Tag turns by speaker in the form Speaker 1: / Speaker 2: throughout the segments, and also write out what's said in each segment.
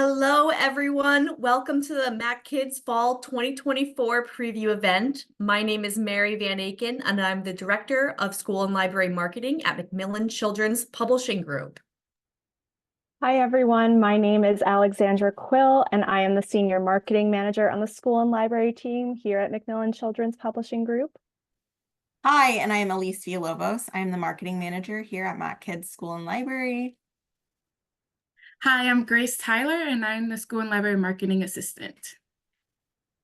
Speaker 1: Hello, everyone. Welcome to the MacKids Fall 2024 preview event. My name is Mary Van Aken, and I'm the Director of School and Library Marketing at Macmillan Children's Publishing Group.
Speaker 2: Hi, everyone. My name is Alexandra Quill, and I am the Senior Marketing Manager on the School and Library team here at Macmillan Children's Publishing Group.
Speaker 3: Hi, and I am Elise Villalobos. I am the Marketing Manager here at MacKids School and Library.
Speaker 4: Hi, I'm Grace Tyler, and I'm the School and Library Marketing Assistant.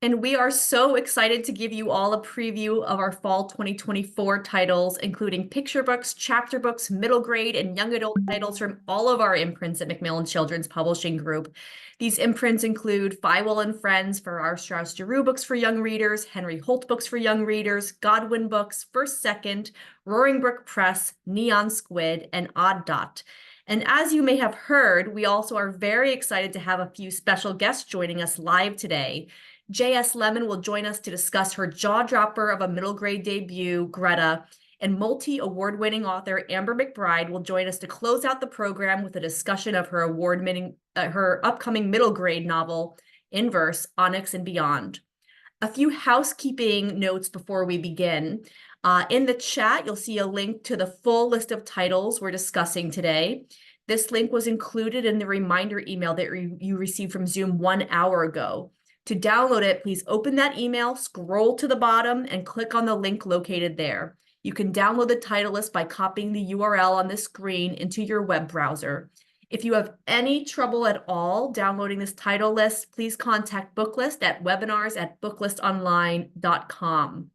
Speaker 1: And we are so excited to give you all a preview of our Fall 2024 titles, including picture books, chapter books, middle grade, and young adult titles from all of our imprints at Macmillan Children's Publishing Group. These imprints include Feiwel and Friends for our Strauss Giroux books for young readers, Henry Holt books for young readers, Godwin books, First Second, Roaring Brook Press, Neon Squid, and Odd Dot. And as you may have heard, we also are very excited to have a few special guests joining us live today. J.S. Lemon will join us to discuss her jaw-dropper of a middle grade debut, GRETA, and multi-award-winning author Amber McBride will join us to close out the program with a discussion of her her upcoming middle grade novel, in verse, ONYX Beyond. A few housekeeping notes before we begin. In the chat, you'll see a link to the full list of titles we're discussing today. This link was included in the reminder email that you received from Zoom 1 hour ago. To download it, please open that email, scroll to the bottom, and click on the link located there. You can download the title list by copying the URL on the screen into your web browser. If you have any trouble at all downloading this title list, please contact Booklist at webinars@booklistonline.com.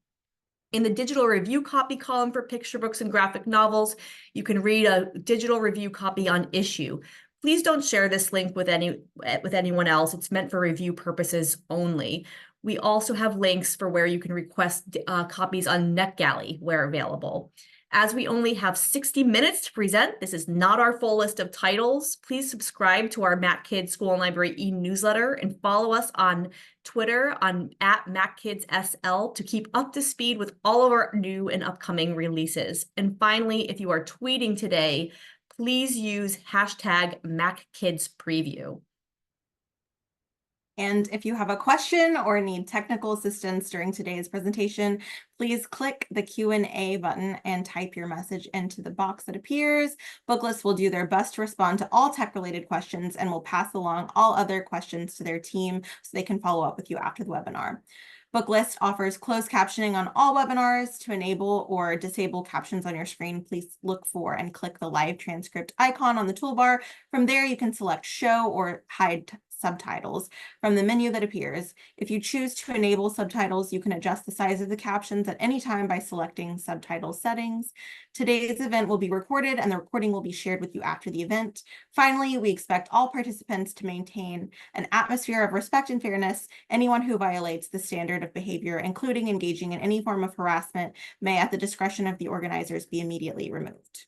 Speaker 1: In the digital review copy column for picture books and graphic novels, you can read a digital review copy on issue. Please don't share this link with anyone else. It's meant for review purposes only. We also have links for where you can request copies on NetGalley where available. As we only have 60 minutes to present, this is not our full list of titles. Please subscribe to our MacKids School and Library e-newsletter and follow us on Twitter at MacKidsSL to keep up to speed with all of our new and upcoming releases. And finally, if you are tweeting today, please use hashtag MacKidsPreview.
Speaker 3: And if you have a question or need technical assistance during today's presentation, please click the Q&A button and type your message into the box that appears. Booklist will do their best to respond to all tech-related questions and will pass along all other questions to their team so they can follow up with you after the webinar. Booklist offers closed captioning on all webinars. To enable or disable captions on your screen, please look for and click the live transcript icon on the toolbar. From there, you can select show or hide subtitles from the menu that appears. If you choose to enable subtitles, you can adjust the size of the captions at any time by selecting subtitle settings. Today's event will be recorded and the recording will be shared with you after the event. Finally, we expect all participants to maintain an atmosphere of respect and fairness. Anyone who violates the standard of behavior, including engaging in any form of harassment, may at the discretion of the organizers be immediately removed.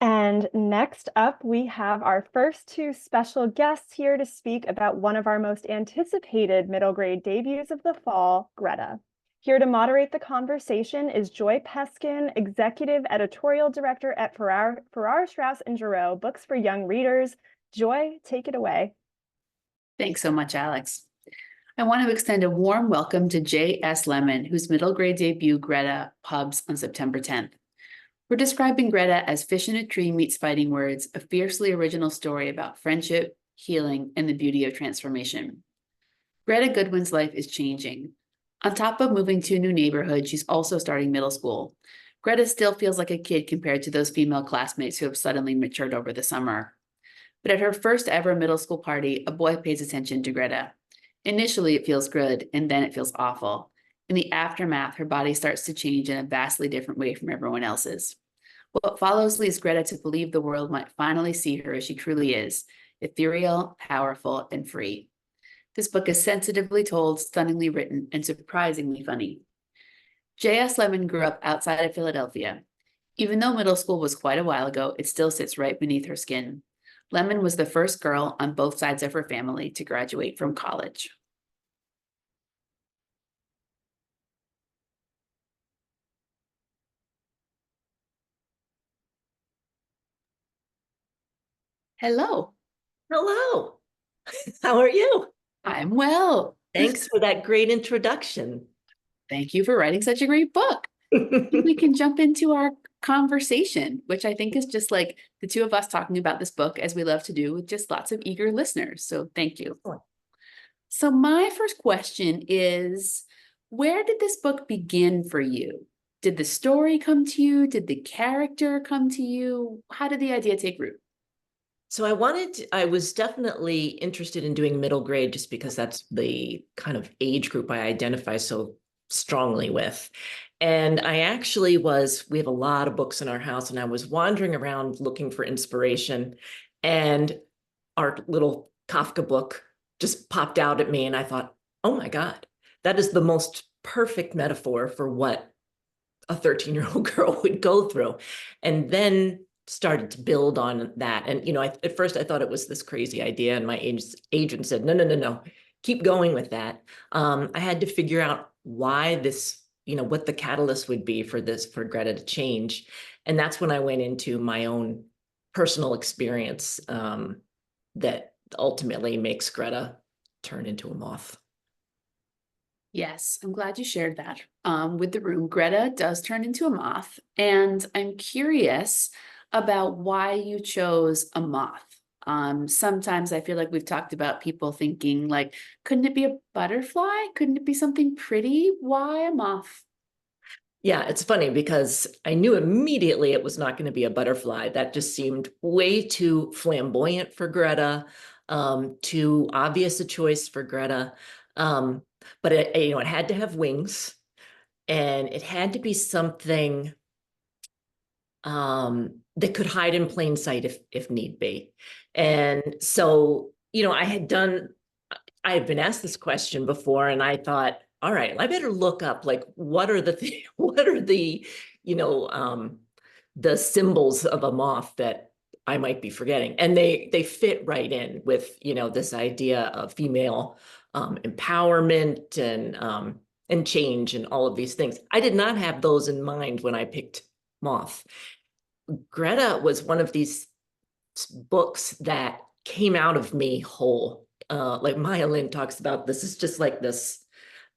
Speaker 2: And next up, we have our first two special guests here to speak about one of our most anticipated middle grade debuts of the fall, GRETA. Here to moderate the conversation is Joy Peskin, Executive Editorial Director at Farrar, Straus & Giroux, Books for Young Readers. Joy, take it away.
Speaker 5: Thanks so much, Alex. I want to extend a warm welcome to J.S. Lemon, whose middle grade debut, GRETA, pubs on September 10th. We're describing GRETA as Fish in a Tree Meets Fighting Words, a fiercely original story about friendship, healing, and the beauty of transformation. GRETA Goodwin's life is changing. On top of moving to a new neighborhood, she's also starting middle school. GRETA still feels like a kid compared to those female classmates who have suddenly matured over the summer. But at her first ever middle school party, a boy pays attention to GRETA. Initially, it feels good, and then it feels awful. In the aftermath, her body starts to change in a vastly different way from everyone else's. What follows leads GRETA to believe the world might finally see her as she truly is, ethereal, powerful, and free. This book is sensitively told, stunningly written, and surprisingly funny. J.S. Lemon grew up outside of Philadelphia. Even though middle school was quite a while ago, it still sits right beneath her skin. Lemon was the first girl on both sides of her family to graduate from college. Hello,
Speaker 6: Hello. How are you?
Speaker 5: I'm well.
Speaker 6: Thanks for that great introduction.
Speaker 5: Thank you for writing such a great book. We can jump into our conversation, which I think is just like the two of us talking about this book, as we love to do, with just lots of eager listeners. So thank you. So my first question is, where did this book begin for you? Did the story come to you? Did the character come to you? How did the idea take root?
Speaker 6: So I was definitely interested in doing middle grade just because that's the kind of age group I identify so strongly with. And we have a lot of books in our house, and I was wandering around looking for inspiration, and our little Kafka book just popped out at me, and I thought, oh my God, that is the most perfect metaphor for what a 13-year-old girl would go through. And then started to build on that. And, at first I thought it was this crazy idea, and my agent said, no, keep going with that. I had to figure out why this, what the catalyst would be for GRETA to change. And that's when I went into my own personal experience that ultimately makes GRETA turn into a moth.
Speaker 5: Yes, I'm glad you shared that with the room. GRETA does turn into a moth, and I'm curious about why you chose a moth. Sometimes I feel like we've talked about people thinking like, couldn't it be a butterfly? Couldn't it be something pretty? Why a moth?
Speaker 6: Yeah, it's funny because I knew immediately it was not going to be a butterfly. That just seemed way too flamboyant for GRETA, too obvious a choice for GRETA. But it had to have wings, and it had to be something that could hide in plain sight if need be. And so, I had been asked this question before, and I thought, all right, I better look up like what are the the symbols of a moth that I might be forgetting. And they fit right in with, this idea of female empowerment and change and all of these things. I did not have those in mind when I picked moth. GRETA was one of these books that came out of me whole. Like Maya Lin talks about, this is just like this.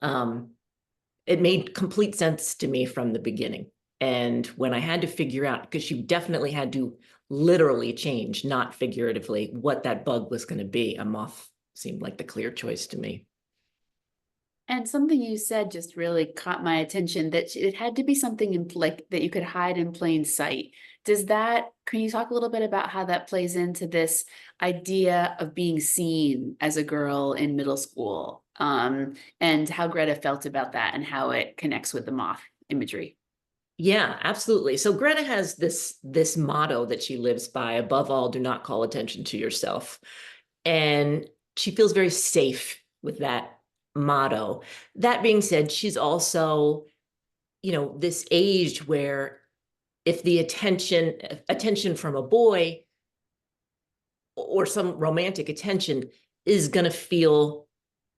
Speaker 6: It made complete sense to me from the beginning. And when I had to figure out, because you definitely had to literally change, not figuratively, what that bug was going to be, a moth seemed like the clear choice to me.
Speaker 5: And something you said just really caught my attention, that it had to be something like that you could hide in plain sight. Can you talk a little bit about how that plays into this idea of being seen as a girl in middle school, and how GRETA felt about that and how it connects with the moth imagery?
Speaker 6: Yeah, absolutely. So GRETA has this motto that she lives by: above all, do not call attention to yourself. And she feels very safe with that motto. That being said, she's also, this age where if the attention from a boy or some romantic attention is going to feel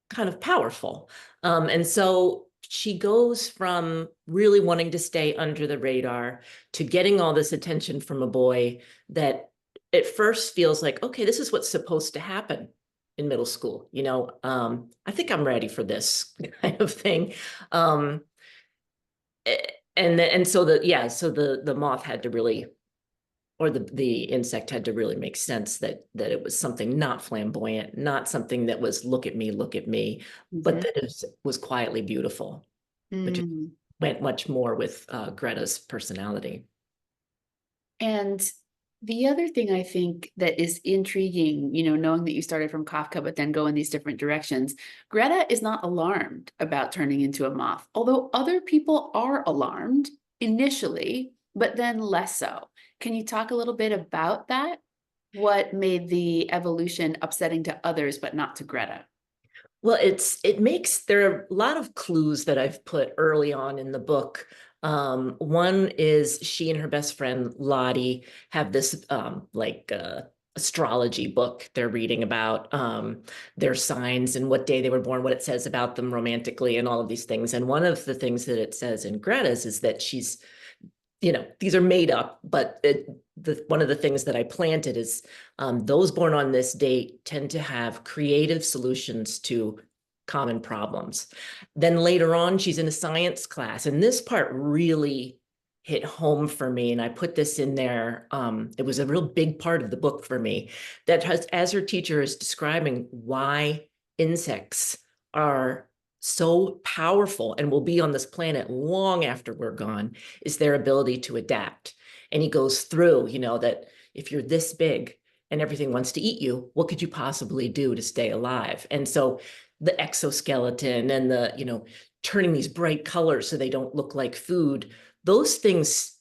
Speaker 6: kind of powerful. And so she goes from really wanting to stay under the radar to getting all this attention from a boy that at first feels like, okay, this is what's supposed to happen in middle school. I think I'm ready for this kind of thing. So the moth had to really, or the insect had to really make sense that it was something not flamboyant, not something that was look at me, but that it was quietly beautiful, which went much more with GRETA's personality.
Speaker 5: And the other thing I think that is intriguing, knowing that you started from Kafka, but then go in these different directions, GRETA is not alarmed about turning into a moth, although other people are alarmed initially, but then less so. Can you talk a little bit about that? What made the evolution upsetting to others, but not to GRETA?
Speaker 6: Well, there are a lot of clues that I've put early on in the book. One is she and her best friend Lottie have this astrology book they're reading about their signs and what day they were born, what it says about them romantically and all of these things. And one of the things that it says in GRETA's is that she's these are made up, but one of the things that I planted is those born on this date tend to have creative solutions to common problems. Then later on, she's in a science class, and this part really hit home for me. And I put this in there. It was a real big part of the book for me, that as her teacher is describing why insects are so powerful and will be on this planet long after we're gone, is their ability to adapt. And he goes through, that if you're this big and everything wants to eat you, what could you possibly do to stay alive? And so the exoskeleton and the, turning these bright colors so they don't look like food, those things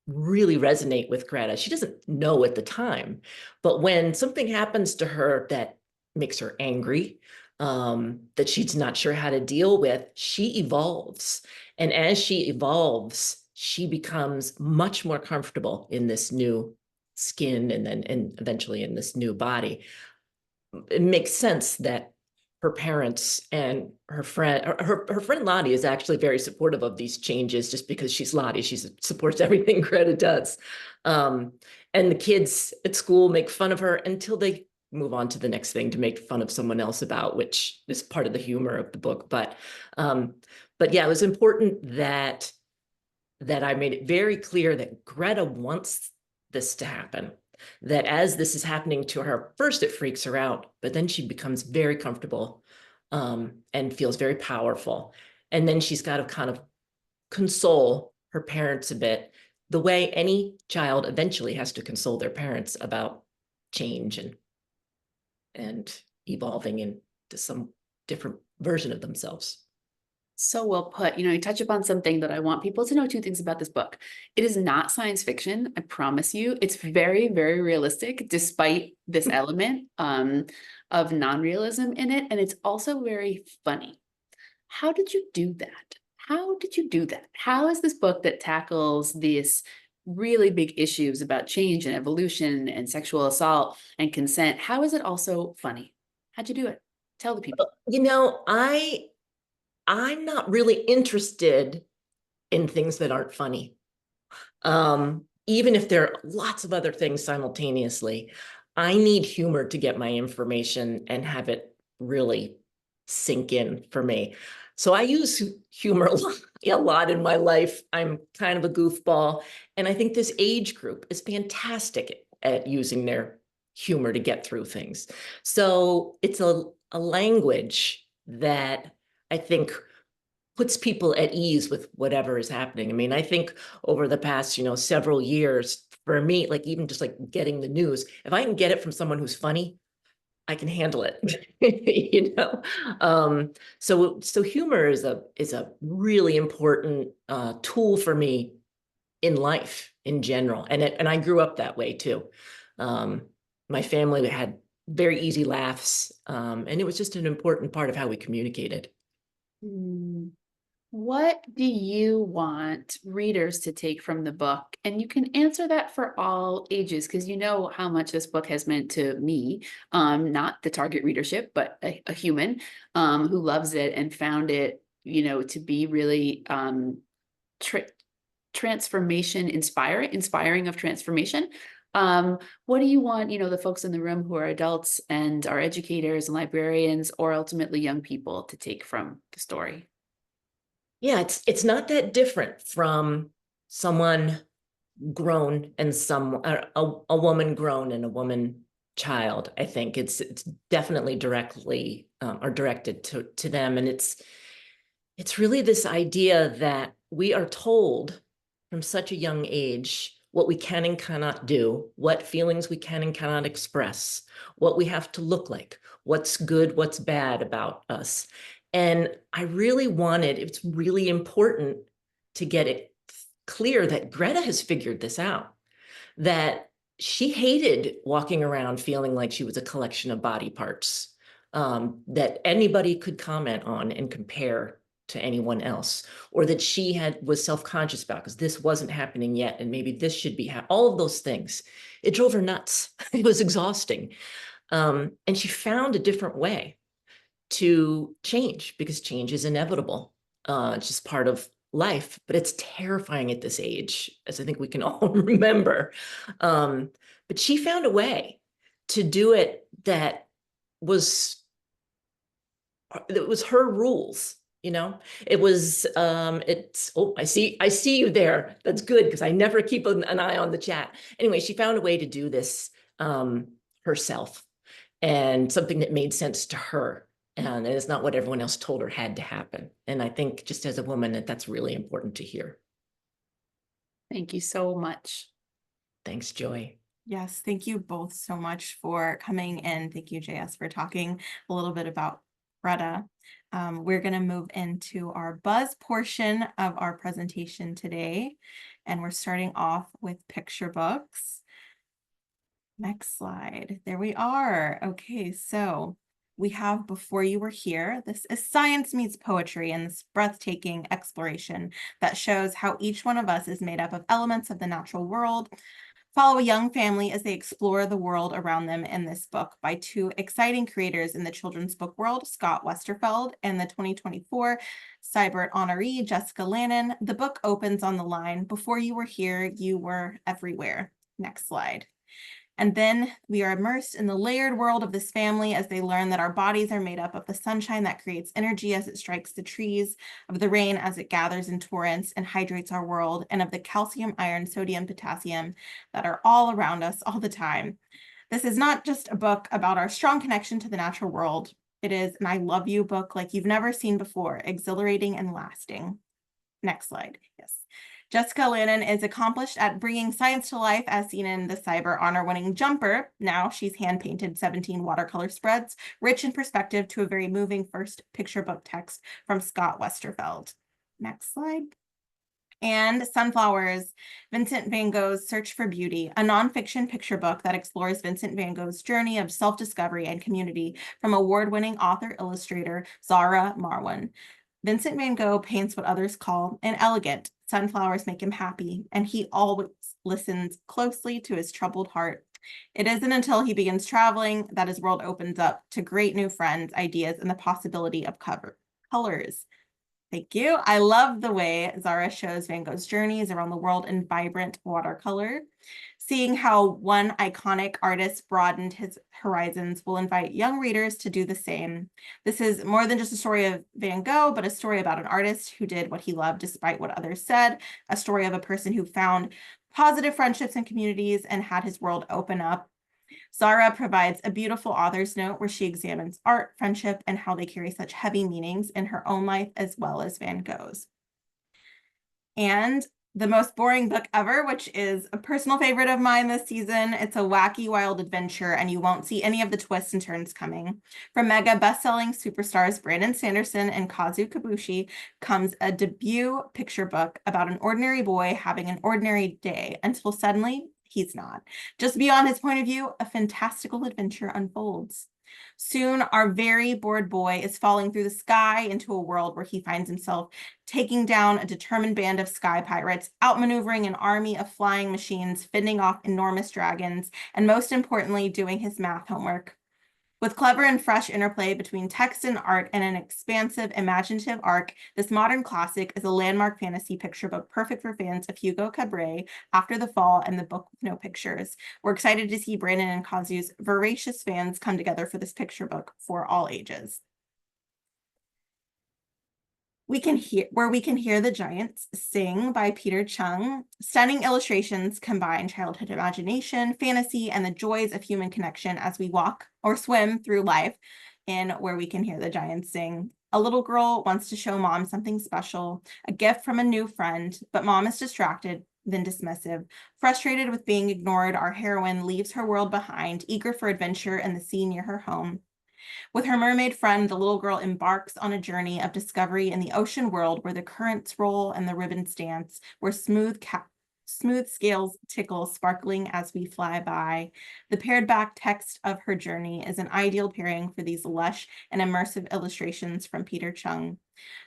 Speaker 6: really resonate with Greta. She doesn't know at the time, but when something happens to her that makes her angry, that she's not sure how to deal with, she evolves. And as she evolves, she becomes much more comfortable in this new skin and eventually in this new body. It makes sense that her parents and her friend Lottie is actually very supportive of these changes, just because she's Lottie. She supports everything Greta does. And the kids at school make fun of her until they move on to the next thing to make fun of someone else about, which is part of the humor of the book. But yeah, it was important that I made it very clear that Greta wants this to happen. That as this is happening to her, first it freaks her out, but then she becomes very comfortable and feels very powerful. And then she's got to kind of console her parents a bit, the way any child eventually has to console their parents about change and evolving into some different version of themselves.
Speaker 5: So well put. You touch upon something that I want people to know. Two things about this book. It is not science fiction. I promise you. It's very, very realistic, despite this element of non-realism in it. And it's also very funny. How did you do that? How did you do that? How is this book that tackles these really big issues about change and evolution and sexual assault and consent, how is it also funny? How'd you do it? Tell the people.
Speaker 6: I'm not really interested in things that aren't funny. Even if there are lots of other things simultaneously, I need humor to get my information and have it really sink in for me. So I use humor a lot in my life. I'm kind of a goofball. And I think this age group is fantastic at using their humor to get through things. So it's a language that I think puts people at ease with whatever is happening. I mean, I think over the past, several years, for me, like even just like getting the news, if I can get it from someone who's funny, I can handle it. So humor is a really important tool for me in life in general, and I grew up that way too. My family had very easy laughs, and it was just an important part of how we communicated.
Speaker 5: What do you want readers to take from the book? And you can answer that for all ages, because you know how much this book has meant to me, not the target readership, but a human who loves it and found it, to be really transformation inspiring of transformation. What do you want, the folks in the room who are adults and are educators and librarians, or ultimately young people, to take from the story?
Speaker 6: Yeah, it's not that different from someone grown and a woman grown and a woman child. I think it's definitely directly or directed to them, and it's really this idea that we are told from such a young age what we can and cannot do, what feelings we can and cannot express, what we have to look like, what's good, what's bad about us. And I really wanted, it's really important to get it clear that Greta has figured this out, that she hated walking around feeling like she was a collection of body parts that anybody could comment on and compare to anyone else, or that she was self-conscious about because this wasn't happening yet and maybe this should be all of those things. It drove her nuts. It was exhausting. And she found a different way to change, because change is inevitable. It's just part of life, but it's terrifying at this age, as I think we can all remember. But she found a way to do it that was her rules. It was I see you there. That's good, because I never keep an eye on the chat. Anyway, she found a way to do this herself, and something that made sense to her. And it's not what everyone else told her had to happen. And I think, just as a woman, that's really important to hear.
Speaker 5: Thank you so much.
Speaker 6: Thanks, Joy.
Speaker 3: Yes, thank you both so much for coming in. Thank you, JS, for talking a little bit about GRETA. We're going to move into our buzz portion of our presentation today, and we're starting off with picture books. Next slide. There we are. Okay, so we have Before You Were Here. This is science meets poetry, and this breathtaking exploration that shows how each one of us is made up of elements of the natural world. Follow a young family as they explore the world around them in this book by two exciting creators in the children's book world, Scott Westerfeld and the 2024 Cybert honoree, Jessica Lannon. The book opens on the line, "Before you were here, you were everywhere." Next slide. And then we are immersed in the layered world of this family as they learn that our bodies are made up of the sunshine that creates energy as it strikes the trees, of the rain as it gathers in torrents and hydrates our world, and of the calcium, iron, sodium, potassium that are all around us all the time. This is not just a book about our strong connection to the natural world. It is an I love you book like you've never seen before, exhilarating and lasting. Next slide. Yes. Jessica Lannon is accomplished at bringing science to life, as seen in the Cyber honor-winning Jumper. Now she's hand-painted 17 watercolor spreads, rich in perspective, to a very moving first picture book text from Scott Westerfeld. Next slide. And Sunflowers, Vincent van Gogh's Search for Beauty, a nonfiction picture book that explores Vincent van Gogh's journey of self-discovery and community from award-winning author-illustrator Zara Marwan. Vincent van Gogh paints what others call inelegant. Sunflowers make him happy, and he always listens closely to his troubled heart. It isn't until he begins traveling that his world opens up to great new friends, ideas, and the possibility of colors. Thank you. I love the way Zara shows Van Gogh's journeys around the world in vibrant watercolor. Seeing how one iconic artist broadened his horizons will invite young readers to do the same. This is more than just a story of Van Gogh, but a story about an artist who did what he loved despite what others said, a story of a person who found positive friendships and communities and had his world open up. Zara provides a beautiful author's note where she examines art, friendship, and how they carry such heavy meanings in her own life as well as Van Gogh's. And the most boring book ever, which is a personal favorite of mine this season. It's a wacky, wild adventure, and you won't see any of the twists and turns coming. From mega best-selling superstars Brandon Sanderson and Kazu Kibushi comes a debut picture book about an ordinary boy having an ordinary day until suddenly he's not. Just beyond his point of view, a fantastical adventure unfolds. Soon, our very bored boy is falling through the sky into a world where he finds himself taking down a determined band of sky pirates, outmaneuvering an army of flying machines, fending off enormous dragons, and most importantly, doing his math homework. With clever and fresh interplay between text and art and an expansive, imaginative arc, this modern classic is a landmark fantasy picture book perfect for fans of Hugo Cabret, After the Fall, and The Book with No Pictures. We're excited to see Brandon and Kazu's voracious fans come together for this picture book for all ages. We can hear the giants sing by Peter Chung. Stunning illustrations combine childhood imagination, fantasy, and the joys of human connection as we walk or swim through life in Where We Can Hear the Giants Sing. A little girl wants to show mom something special, a gift from a new friend, but mom is distracted, then dismissive. Frustrated with being ignored, our heroine leaves her world behind, eager for adventure in the sea near her home. With her mermaid friend, the little girl embarks on a journey of discovery in the ocean world where the currents roll and the ribbons dance, where smooth scales tickle, sparkling as we fly by. The pared back text of her journey is an ideal pairing for these lush and immersive illustrations from Peter Chung.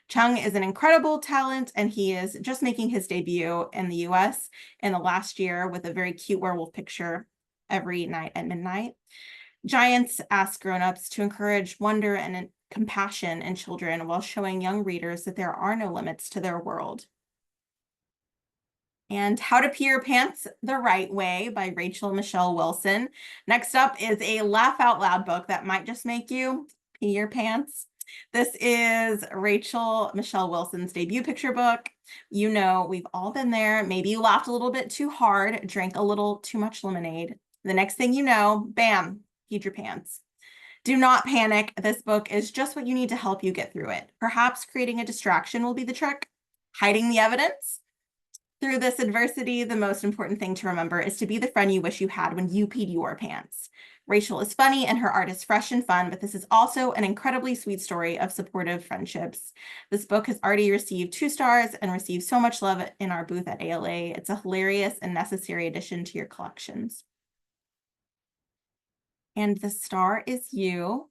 Speaker 3: Chung is an incredible talent, and he is just making his debut in the US in the last year with a very cute werewolf picture every night at midnight. Giants ask grown-ups to encourage wonder and compassion in children while showing young readers that there are no limits to their world. And How to Pee Your Pants the Right Way by Rachel Michelle Wilson. Next up is a laugh out loud book that might just make you pee your pants. This is Rachel Michelle Wilson's debut picture book. You know, we've all been there. Maybe you laughed a little bit too hard, drank a little too much lemonade. The next thing you know, bam, peed your pants. Do not panic. This book is just what you need to help you get through it. Perhaps creating a distraction will be the trick. Hiding the evidence. Through this adversity, the most important thing to remember is to be the friend you wish you had when you peed your pants. Rachel is funny and her art is fresh and fun, but this is also an incredibly sweet story of supportive friendships. This book has already received 2 stars and received so much love in our booth at ALA. It's a hilarious and necessary addition to your collections. And the star is you.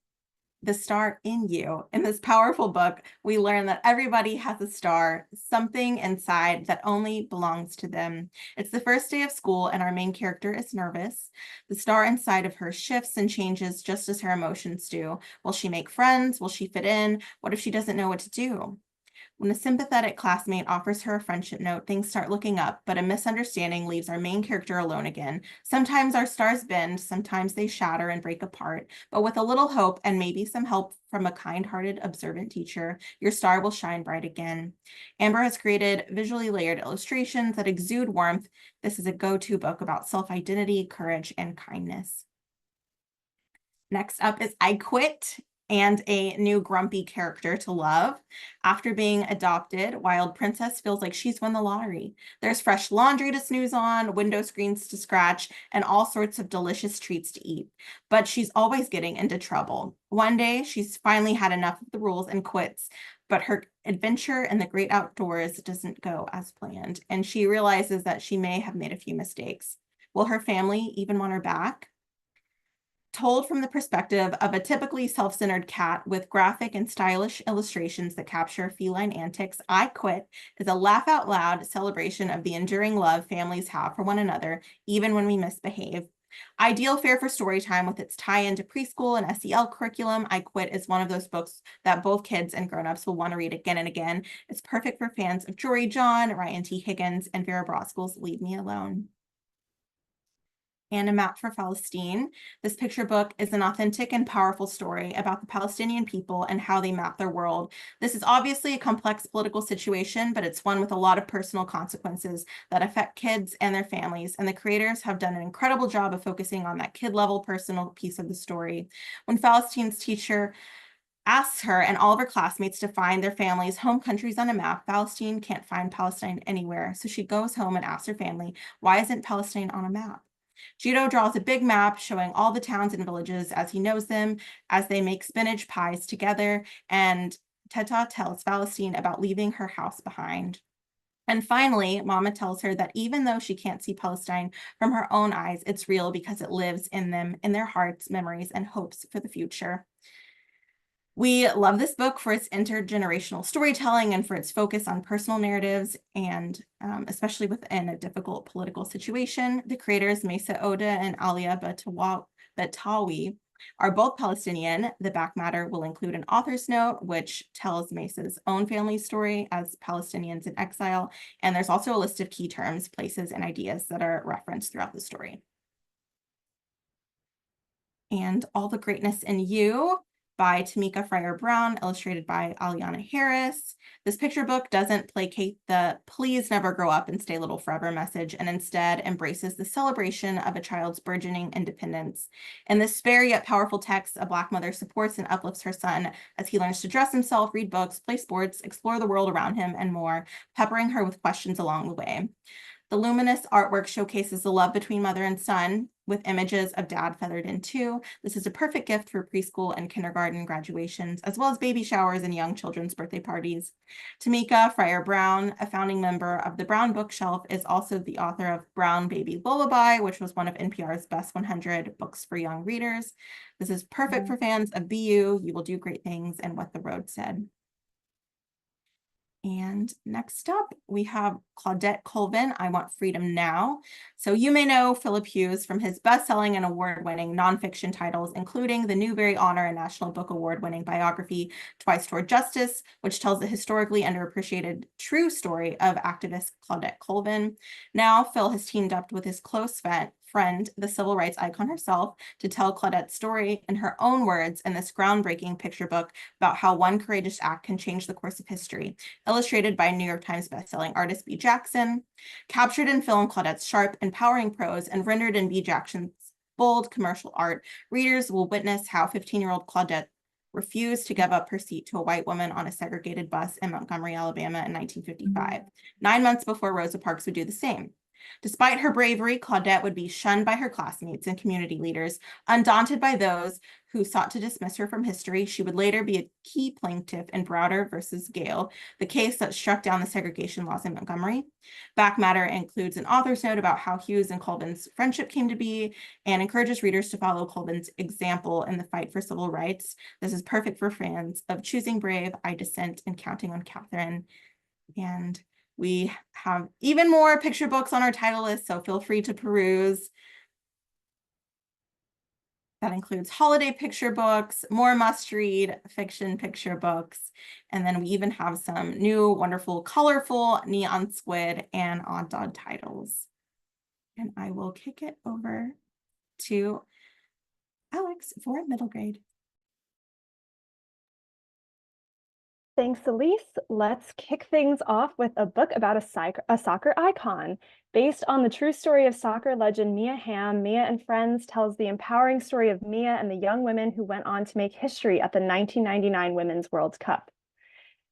Speaker 3: The star in you. In this powerful book, we learn that everybody has a star, something inside that only belongs to them. It's the first day of school and our main character is nervous. The star inside of her shifts and changes just as her emotions do. Will she make friends? Will she fit in? What if she doesn't know what to do? When a sympathetic classmate offers her a friendship note, things start looking up, but a misunderstanding leaves our main character alone again. Sometimes our stars bend, sometimes they shatter and break apart, but with a little hope and maybe some help from a kind-hearted, observant teacher, your star will shine bright again. Amber has created visually layered illustrations that exude warmth. This is a go-to book about self-identity, courage, and kindness. Next up is I Quit, and a new grumpy character to love. After being adopted, Wild Princess feels like she's won the lottery. There's fresh laundry to snooze on, window screens to scratch, and all sorts of delicious treats to eat. But she's always getting into trouble. One day, she's finally had enough of the rules and quits, but her adventure in the great outdoors doesn't go as planned, and she realizes that she may have made a few mistakes. Will her family even want her back? Told from the perspective of a typically self-centered cat with graphic and stylish illustrations that capture feline antics, I Quit is a laugh-out-loud celebration of the enduring love families have for one another, even when we misbehave. Ideal fare for story time with its tie-in to preschool and SEL curriculum, I Quit is one of those books that both kids and grown-ups will want to read again and again. It's perfect for fans of Jory John, Ryan T. Higgins, and Vera Brosgill's Leave Me Alone. And A Map for Palestine. This picture book is an authentic and powerful story about the Palestinian people and how they map their world. This is obviously a complex political situation, but it's one with a lot of personal consequences that affect kids and their families. And the creators have done an incredible job of focusing on that kid-level personal piece of the story. When Palestine's teacher asks her and all of her classmates to find their family's home countries on a map, Palestine can't find Palestine anywhere. So she goes home and asks her family, why isn't Palestine on a map? GRETA draws a big map showing all the towns and villages as he knows them, as they make spinach pies together, and Teta tells Palestine about leaving her house behind. And finally, Mama tells her that even though she can't see Palestine from her own eyes, it's real because it lives in them, in their hearts, memories, and hopes for the future. We love this book for its intergenerational storytelling and for its focus on personal narratives, and especially within a difficult political situation. The creators, Mesa Oda and Alia Batawi, are both Palestinian. The back matter will include an author's note, which tells Mesa's own family story as Palestinians in exile. And there's also a list of key terms, places, and ideas that are referenced throughout the story. And All the Greatness in You by Tamika Fryer-Brown, illustrated by Aliana Harris. This picture book doesn't placate the please never grow up and stay little forever message, and instead embraces the celebration of a child's burgeoning independence. In this spare yet powerful text, a Black mother supports and uplifts her son as he learns to dress himself, read books, play sports, explore the world around him, and more, peppering her with questions along the way. The luminous artwork showcases the love between mother and son, with images of dad feathered in too. This is a perfect gift for preschool and kindergarten graduations, as well as baby showers and young children's birthday parties. Tamika Fryer-Brown, a founding member of the Brown Bookshelf, is also the author of Brown Baby Lullaby, which was one of NPR's best 100 books for young readers. This is perfect for fans of BU, You Will Do Great Things, and What the Road Said. And And next up, we have Claudette Colvin, I Want Freedom Now. So you may know Philip Hughes from his best-selling and award-winning nonfiction titles, including the Newbery Honor and National Book Award-winning biography, Twice Toward Justice, which tells the historically underappreciated true story of activist Claudette Colvin. Now, Phil has teamed up with his close friend, the civil rights icon herself, to tell Claudette's story in her own words in this groundbreaking picture book about how one courageous act can change the course of history, illustrated by New York Times bestselling artist B. Jackson. Captured in film, Claudette's sharp, empowering prose, and rendered in B. Jackson's bold commercial art, readers will witness how 15-year-old Claudette refused to give up her seat to a white woman on a segregated bus in Montgomery, Alabama in 1955, 9 months before Rosa Parks would do the same. Despite her bravery, Claudette would be shunned by her classmates and community leaders. Undaunted by those who sought to dismiss her from history, she would later be a key plaintiff in Browder versus Gale, the case that struck down the segregation laws in Montgomery. Back matter includes an author's note about how Hughes and Colvin's friendship came to be and encourages readers to follow Colvin's example in the fight for civil rights. This is perfect for fans of Choosing Brave, I Dissent, and Counting on Catherine. And we have even more picture books on our title list, so feel free to peruse. That includes holiday picture books, more must-read fiction picture books, and then we even have some new, wonderful, colorful Neon Squid and Odd Dog titles. And I will kick it over to Alex for middle grade.
Speaker 2: Thanks, Elise. Let's kick things off with a book about a soccer icon. Based on the true story of soccer legend Mia Hamm, Mia and Friends tells the empowering story of Mia and the young women who went on to make history at the 1999 Women's World Cup.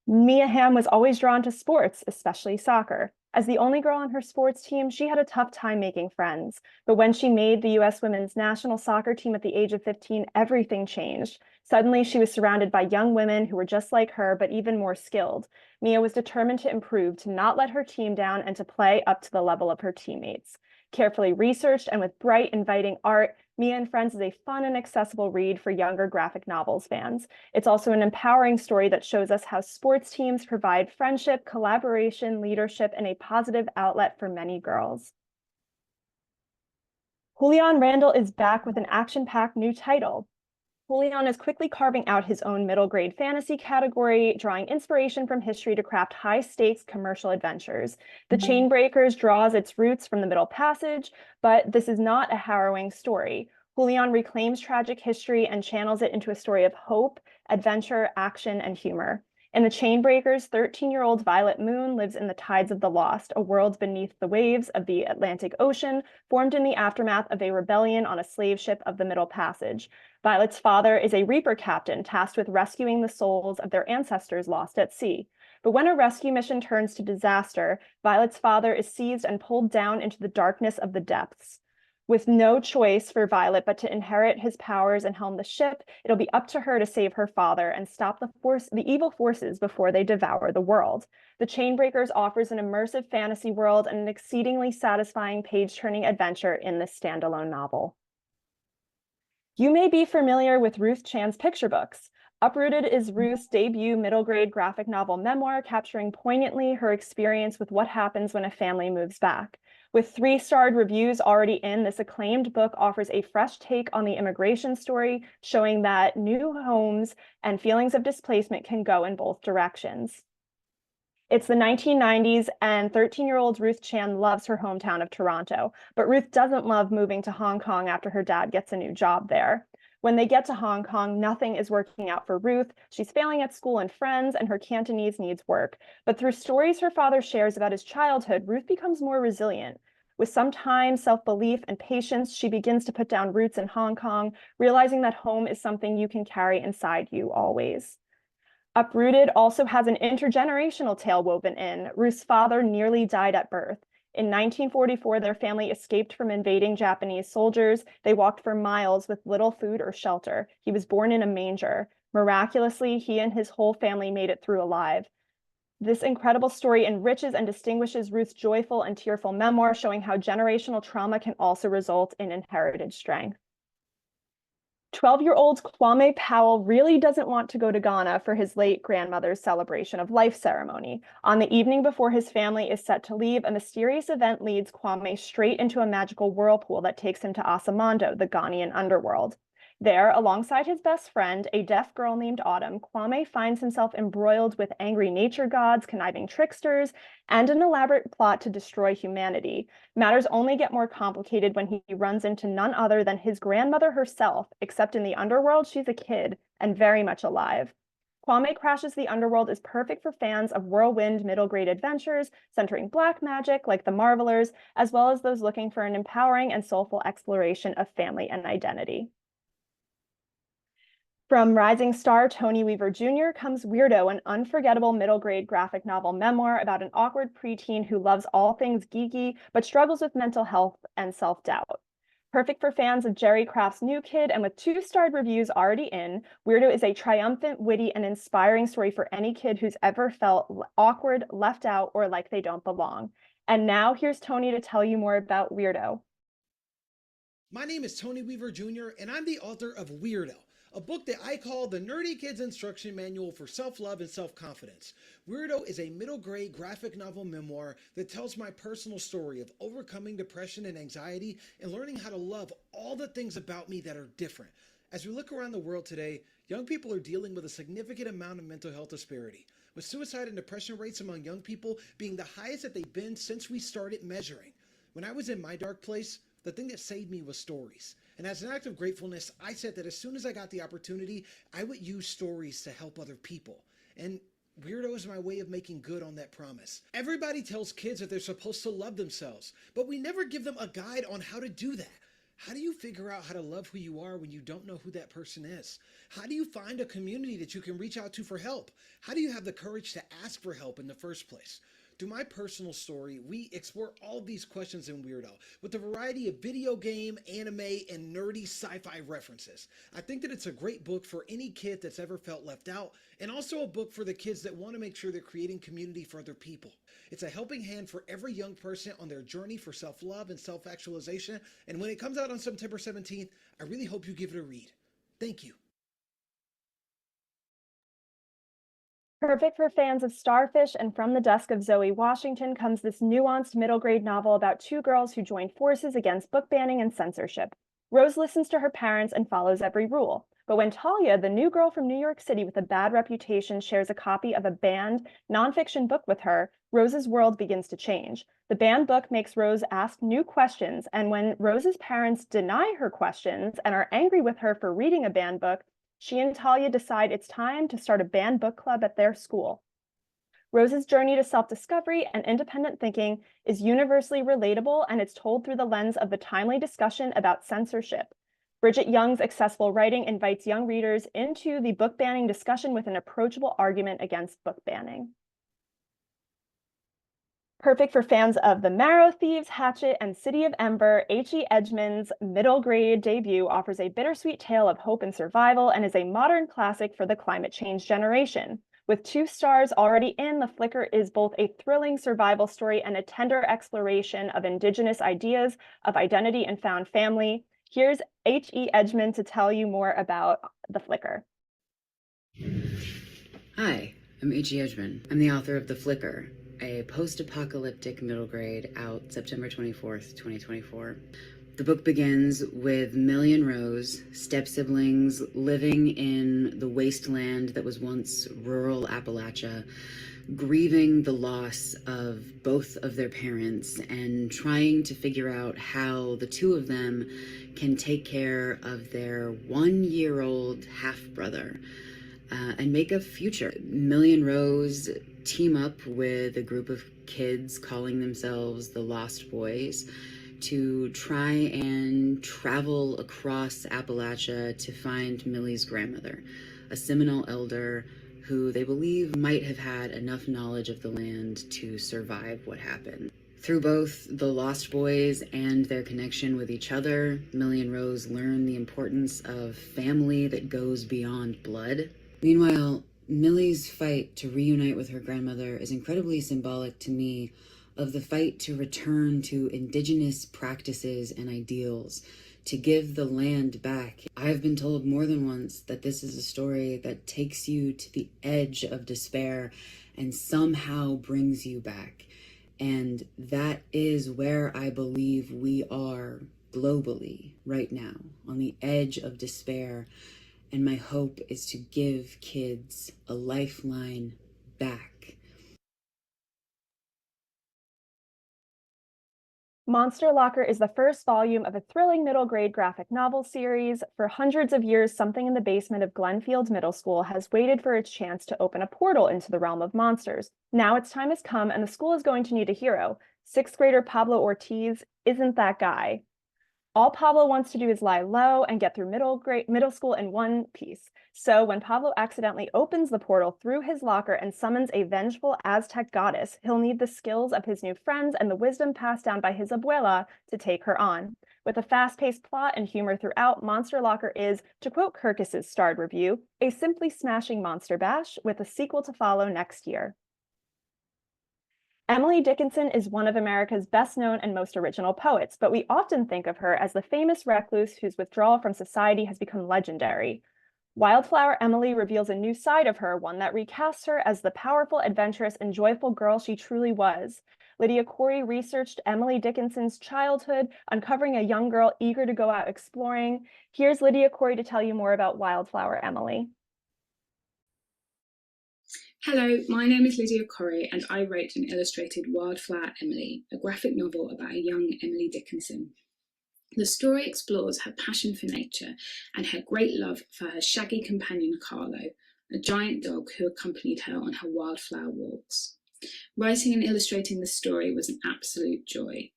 Speaker 2: Mia Hamm was always drawn to sports, especially soccer. As the only girl on her sports team, she had a tough time making friends. But when she made the U.S. women's national soccer team at the age of 15, everything changed. Suddenly, she was surrounded by young women who were just like her, but even more skilled. Mia was determined to improve, to not let her team down, and to play up to the level of her teammates. Carefully researched and with bright, inviting art, Mia and Friends is a fun and accessible read for younger graphic novels fans. It's also an empowering story that shows us how sports teams provide friendship, collaboration, leadership, and a positive outlet for many girls. Julian Randall is back with an action-packed new title. Julian is quickly carving out his own middle grade fantasy category, drawing inspiration from history to craft high-stakes commercial adventures. The Chainbreakers draws its roots from the Middle Passage, but this is not a harrowing story. Julian reclaims tragic history and channels it into a story of hope, adventure, action, and humor. In The Chainbreakers, 13-year-old Violet Moon lives in the Tides of the Lost, a world beneath the waves of the Atlantic Ocean, formed in the aftermath of a rebellion on a slave ship of the Middle Passage. Violet's father is a Reaper captain tasked with rescuing the souls of their ancestors lost at sea. But when a rescue mission turns to disaster, Violet's father is seized and pulled down into the darkness of the depths. With no choice for Violet but to inherit his powers and helm the ship, it'll be up to her to save her father and stop the evil forces before they devour the world. The Chainbreakers offers an immersive fantasy world and an exceedingly satisfying page-turning adventure in this standalone novel. You may be familiar with Ruth Chan's picture books. Uprooted is Ruth's debut middle grade graphic novel memoir, capturing poignantly her experience with what happens when a family moves back. With 3-starred reviews already in, this acclaimed book offers a fresh take on the immigration story, showing that new homes and feelings of displacement can go in both directions. It's the 1990s, and 13-year-old Ruth Chan loves her hometown of Toronto, but Ruth doesn't love moving to Hong Kong after her dad gets a new job there. When they get to Hong Kong, nothing is working out for Ruth. She's failing at school and friends, and her Cantonese needs work. But through stories her father shares about his childhood, Ruth becomes more resilient. With some time, self-belief, and patience, she begins to put down roots in Hong Kong, realizing that home is something you can carry inside you always. Uprooted also has an intergenerational tale woven in. Ruth's father nearly died at birth. In 1944, their family escaped from invading Japanese soldiers. They walked for miles with little food or shelter. He was born in a manger. Miraculously, he and his whole family made it through alive. This incredible story enriches and distinguishes Ruth's joyful and tearful memoir, showing how generational trauma can also result in inherited strength. 12-year-old Kwame Powell really doesn't want to go to Ghana for his late grandmother's celebration of life ceremony. On the evening before his family is set to leave, a mysterious event leads Kwame straight into a magical whirlpool that takes him to Asamondo, the Ghanaian underworld. There, alongside his best friend, a deaf girl named Autumn, Kwame finds himself embroiled with angry nature gods, conniving tricksters, and an elaborate plot to destroy humanity. Matters only get more complicated when he runs into none other than his grandmother herself, except in the underworld, she's a kid and very much alive. Kwame Crashes the Underworld is perfect for fans of whirlwind middle grade adventures centering black magic like The Marvelers, as well as those looking for an empowering and soulful exploration of family and identity. From rising star Tony Weaver Jr. comes Weirdo, an unforgettable middle grade graphic novel memoir about an awkward preteen who loves all things geeky, but struggles with mental health and self-doubt. Perfect for fans of Jerry Craft's New Kid, and with 2-starred reviews already in, Weirdo is a triumphant, witty, and inspiring story for any kid who's ever felt awkward, left out, or like they don't belong. And now here's Tony to tell you more about Weirdo.
Speaker 7: My name is Tony Weaver Jr., and I'm the author of Weirdo, a book that I call the Nerdy Kid's Instruction Manual for Self-Love and Self-Confidence. Weirdo is a middle-grade graphic novel memoir that tells my personal story of overcoming depression and anxiety and learning how to love all the things about me that are different. As we look around the world today, young people are dealing with a significant amount of mental health disparity, with suicide and depression rates among young people being the highest that they've been since we started measuring. When I was in my dark place, the thing that saved me was stories. And as an act of gratefulness, I said that as soon as I got the opportunity, I would use stories to help other people. And Weirdo is my way of making good on that promise. Everybody tells kids that they're supposed to love themselves, but we never give them a guide on how to do that. How do you figure out how to love who you are when you don't know who that person is? How do you find a community that you can reach out to for help? How do you have the courage to ask for help in the first place? Through my personal story, we explore all of these questions in Weirdo with a variety of video game, anime, and nerdy sci-fi references. I think that it's a great book for any kid that's ever felt left out, and also a book for the kids that want to make sure they're creating community for other people. It's a helping hand for every young person on their journey for self-love and self-actualization, and when it comes out on September 17th, I really hope you give it a read. Thank you.
Speaker 2: Perfect for fans of Starfish, and from the desk of Zoe Washington comes this nuanced middle grade novel about 2 girls who join forces against book banning and censorship. Rose listens to her parents and follows every rule. But when Talia, the new girl from New York City with a bad reputation, shares a copy of a banned nonfiction book with her, Rose's world begins to change. The banned book makes Rose ask new questions, and when Rose's parents deny her questions and are angry with her for reading a banned book, she and Talia decide it's time to start a banned book club at their school. Rose's journey to self-discovery and independent thinking is universally relatable, and it's told through the lens of the timely discussion about censorship. Bridget Young's accessible writing invites young readers into the book banning discussion with an approachable argument against book banning. Perfect for fans of The Marrow Thieves, Hatchet, and City of Ember, H.E. Edgmon's middle grade debut offers a bittersweet tale of hope and survival and is a modern classic for the climate change generation. With 2 stars already in, The Flicker is both a thrilling survival story and a tender exploration of Indigenous ideas of identity and found family. Here's H.E. Edgmon to tell you more about The Flicker.
Speaker 8: Hi, I'm H.E. Edgmon. I'm the author of The Flicker, a post-apocalyptic middle grade out September 24th, 2024. The book begins with Millie and Rose, step-siblings living in the wasteland that was once rural Appalachia, grieving the loss of both of their parents and trying to figure out how the 2 of them can take care of their 1-year-old half-brother and make a future. Millie and Rose team up with a group of kids calling themselves the Lost Boys to try and travel across Appalachia to find Millie's grandmother, a Seminole elder who they believe might have had enough knowledge of the land to survive what happened. Through both the Lost Boys and their connection with each other, Millie and Rose learn the importance of family that goes beyond blood. Meanwhile, Millie's fight to reunite with her grandmother is incredibly symbolic to me of the fight to return to Indigenous practices and ideals, to give the land back. I have been told more than once that this is a story that takes you to the edge of despair and somehow brings you back. And that is where I believe we are globally right now, on the edge of despair. And my hope is to give kids a lifeline back.
Speaker 2: Monster Locker is the first volume of a thrilling middle grade graphic novel series. For hundreds of years, something in the basement of Glenfield Middle School has waited for its chance to open a portal into the realm of monsters. Now its time has come, and the school is going to need a hero. Sixth grader Pablo Ortiz isn't that guy. All Pablo wants to do is lie low and get through middle school in one piece. So when Pablo accidentally opens the portal through his locker and summons a vengeful Aztec goddess, he'll need the skills of his new friends and the wisdom passed down by his abuela to take her on. With a fast-paced plot and humor throughout, Monster Locker is, to quote Kirkus's starred review, a simply smashing monster bash with a sequel to follow next year. Emily Dickinson is one of America's best-known and most original poets, but we often think of her as the famous recluse whose withdrawal from society has become legendary. Wildflower Emily reveals a new side of her, one that recasts her as the powerful, adventurous, and joyful girl she truly was. Lydia Corry researched Emily Dickinson's childhood, uncovering a young girl eager to go out exploring. Here's Lydia Corry to tell you more about Wildflower Emily.
Speaker 9: Hello, my name is Lydia Corry and I wrote and illustrated Wildflower Emily, a graphic novel about a young Emily Dickinson. The story explores her passion for nature and her great love for her shaggy companion Carlo, a giant dog who accompanied her on her wildflower walks. Writing and illustrating the story was an absolute joy.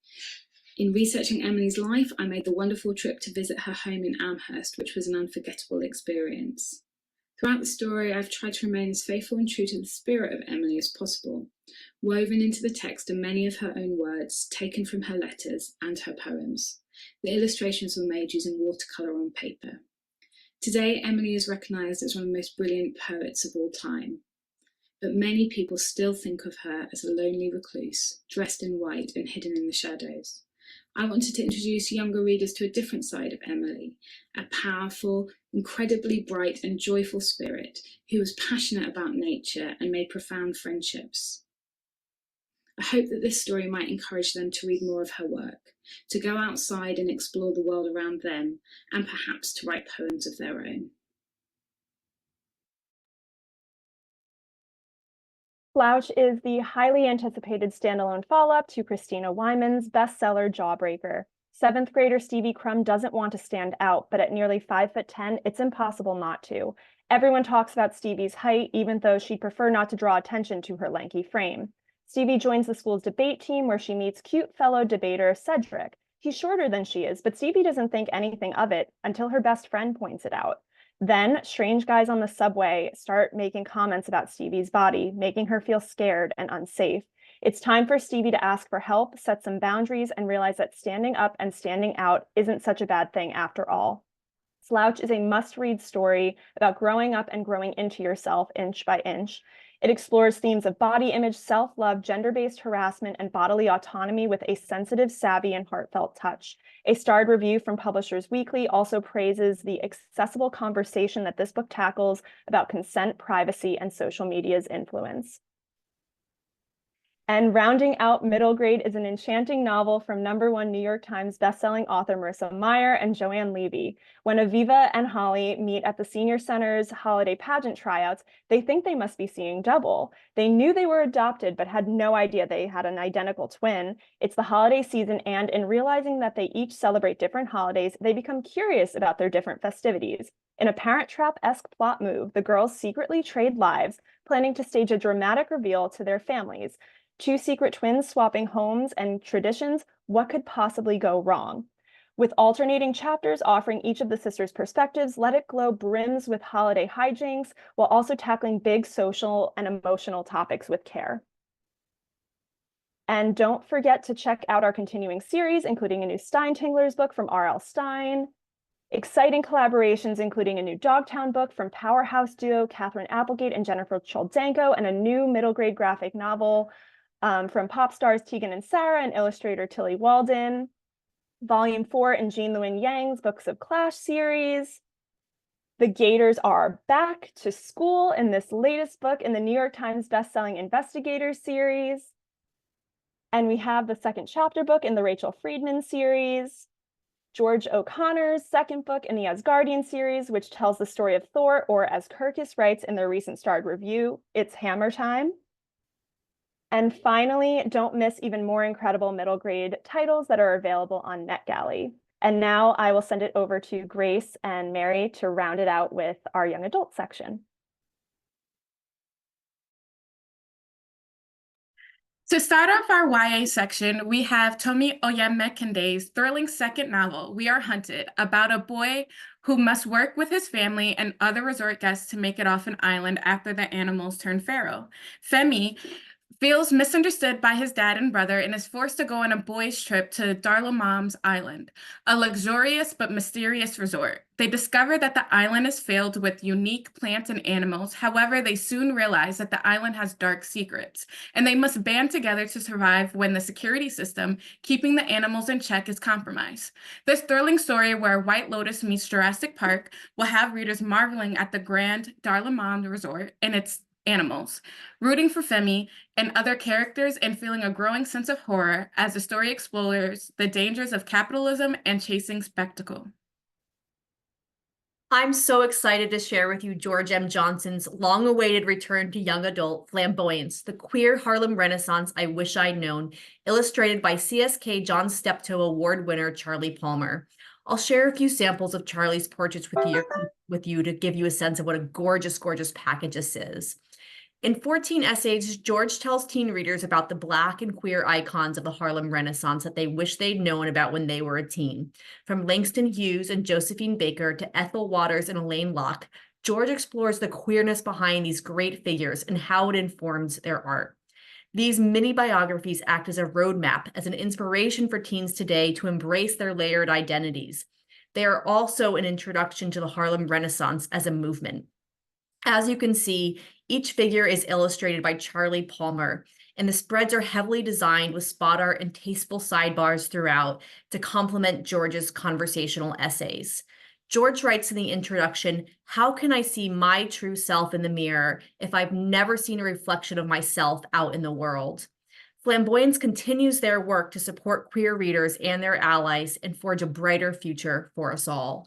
Speaker 9: In researching Emily's life, I made the wonderful trip to visit her home in Amherst, which was an unforgettable experience. Throughout the story, I've tried to remain as faithful and true to the spirit of Emily as possible. Woven into the text are many of her own words, taken from her letters and her poems. The illustrations were made using watercolour on paper. Today, Emily is recognised as one of the most brilliant poets of all time. But many people still think of her as a lonely recluse, dressed in white and hidden in the shadows. I wanted to introduce younger readers to a different side of Emily, a powerful, incredibly bright and joyful spirit who was passionate about nature and made profound friendships. I hope that this story might encourage them to read more of her work, to go outside and explore the world around them, and perhaps to write poems of their own.
Speaker 2: Slouch is the highly anticipated standalone follow-up to Christina Wyman's bestseller Jawbreaker. Seventh grader Stevie Crumb doesn't want to stand out, but at nearly 5'10", it's impossible not to. Everyone talks about Stevie's height, even though she'd prefer not to draw attention to her lanky frame. Stevie joins the school's debate team where she meets cute fellow debater Cedric. He's shorter than she is, but Stevie doesn't think anything of it until her best friend points it out. Then, strange guys on the subway start making comments about Stevie's body, making her feel scared and unsafe. It's time for Stevie to ask for help, set some boundaries, and realize that standing up and standing out isn't such a bad thing after all. Slouch is a must-read story about growing up and growing into yourself inch by inch. It explores themes of body image, self-love, gender-based harassment, and bodily autonomy with a sensitive, savvy, and heartfelt touch. A starred review from Publishers Weekly also praises the accessible conversation that this book tackles about consent, privacy, and social media's influence. And rounding out middle grade is an enchanting novel from #1 New York Times bestselling author Marissa Meyer and Joanne Levy. When Aviva and Holly meet at the Senior Center's holiday pageant tryouts, they think they must be seeing double. They knew they were adopted, but had no idea they had an identical twin. It's the holiday season, and in realizing that they each celebrate different holidays, they become curious about their different festivities. In a Parent Trap-esque plot move, the girls secretly trade lives, planning to stage a dramatic reveal to their families. Two secret twins swapping homes and traditions, what could possibly go wrong? With alternating chapters offering each of the sisters' perspectives, Let It Glow brims with holiday hijinks while also tackling big social and emotional topics with care. And don't forget to check out our continuing series, including a new Steintingler's book from R.L. Stein, exciting collaborations, including a new Dogtown book from powerhouse duo Catherine Applegate and Jennifer Choldenko, and a new middle grade graphic novel from pop stars Tegan and Sarah and illustrator Tilly Walden. Volume 4 in Jean Lewin Yang's Books of Clash series. The Gators are back to school in this latest book in the New York Times bestselling Investigators series. And we have the second chapter book in the Rachel Friedman series. George O'Connor's second book in the Asgardian series, which tells the story of Thor, or as Kirkus writes in their recent starred review, it's Hammer Time. And finally, don't miss even more incredible middle grade titles that are available on NetGalley. And now I will send it over to Grace and Mary to round it out with our young adult section.
Speaker 4: To start off our YA section, we have Tomi Oyemekende's thrilling second novel, We Are Hunted, about a boy who must work with his family and other resort guests to make it off an island after the animals turn feral. Femi feels misunderstood by his dad and brother and is forced to go on a boys' trip to Darlamam's Island, a luxurious but mysterious resort. They discover that the island is filled with unique plants and animals. However, they soon realize that the island has dark secrets, and they must band together to survive when the security system keeping the animals in check is compromised. This thrilling story where White Lotus meets Jurassic Park will have readers marveling at the grand Darlamam resort and its animals, rooting for Femi and other characters, and feeling a growing sense of horror as the story explores the dangers of capitalism and chasing spectacle.
Speaker 1: I'm so excited to share with you George M. Johnson's long-awaited return to young adult, Flamboyance, the queer Harlem Renaissance I Wish I'd Known, illustrated by CSK John Steptoe Award winner Charlie Palmer. I'll share a few samples of Charlie's portraits with you to give you a sense of what a gorgeous, gorgeous package this is. In 14 essays, George tells teen readers about the Black and queer icons of the Harlem Renaissance that they wish they'd known about when they were a teen. From Langston Hughes and Josephine Baker to Ethel Waters and Elaine Locke, George explores the queerness behind these great figures and how it informs their art. These mini biographies act as a roadmap, as an inspiration for teens today to embrace their layered identities. They are also an introduction to the Harlem Renaissance as a movement. As you can see, each figure is illustrated by Charlie Palmer, and the spreads are heavily designed with spot art and tasteful sidebars throughout to complement George's conversational essays. George writes in the introduction, "How can I see my true self in the mirror if I've never seen a reflection of myself out in the world?" Flamboyance continues their work to support queer readers and their allies and forge a brighter future for us all.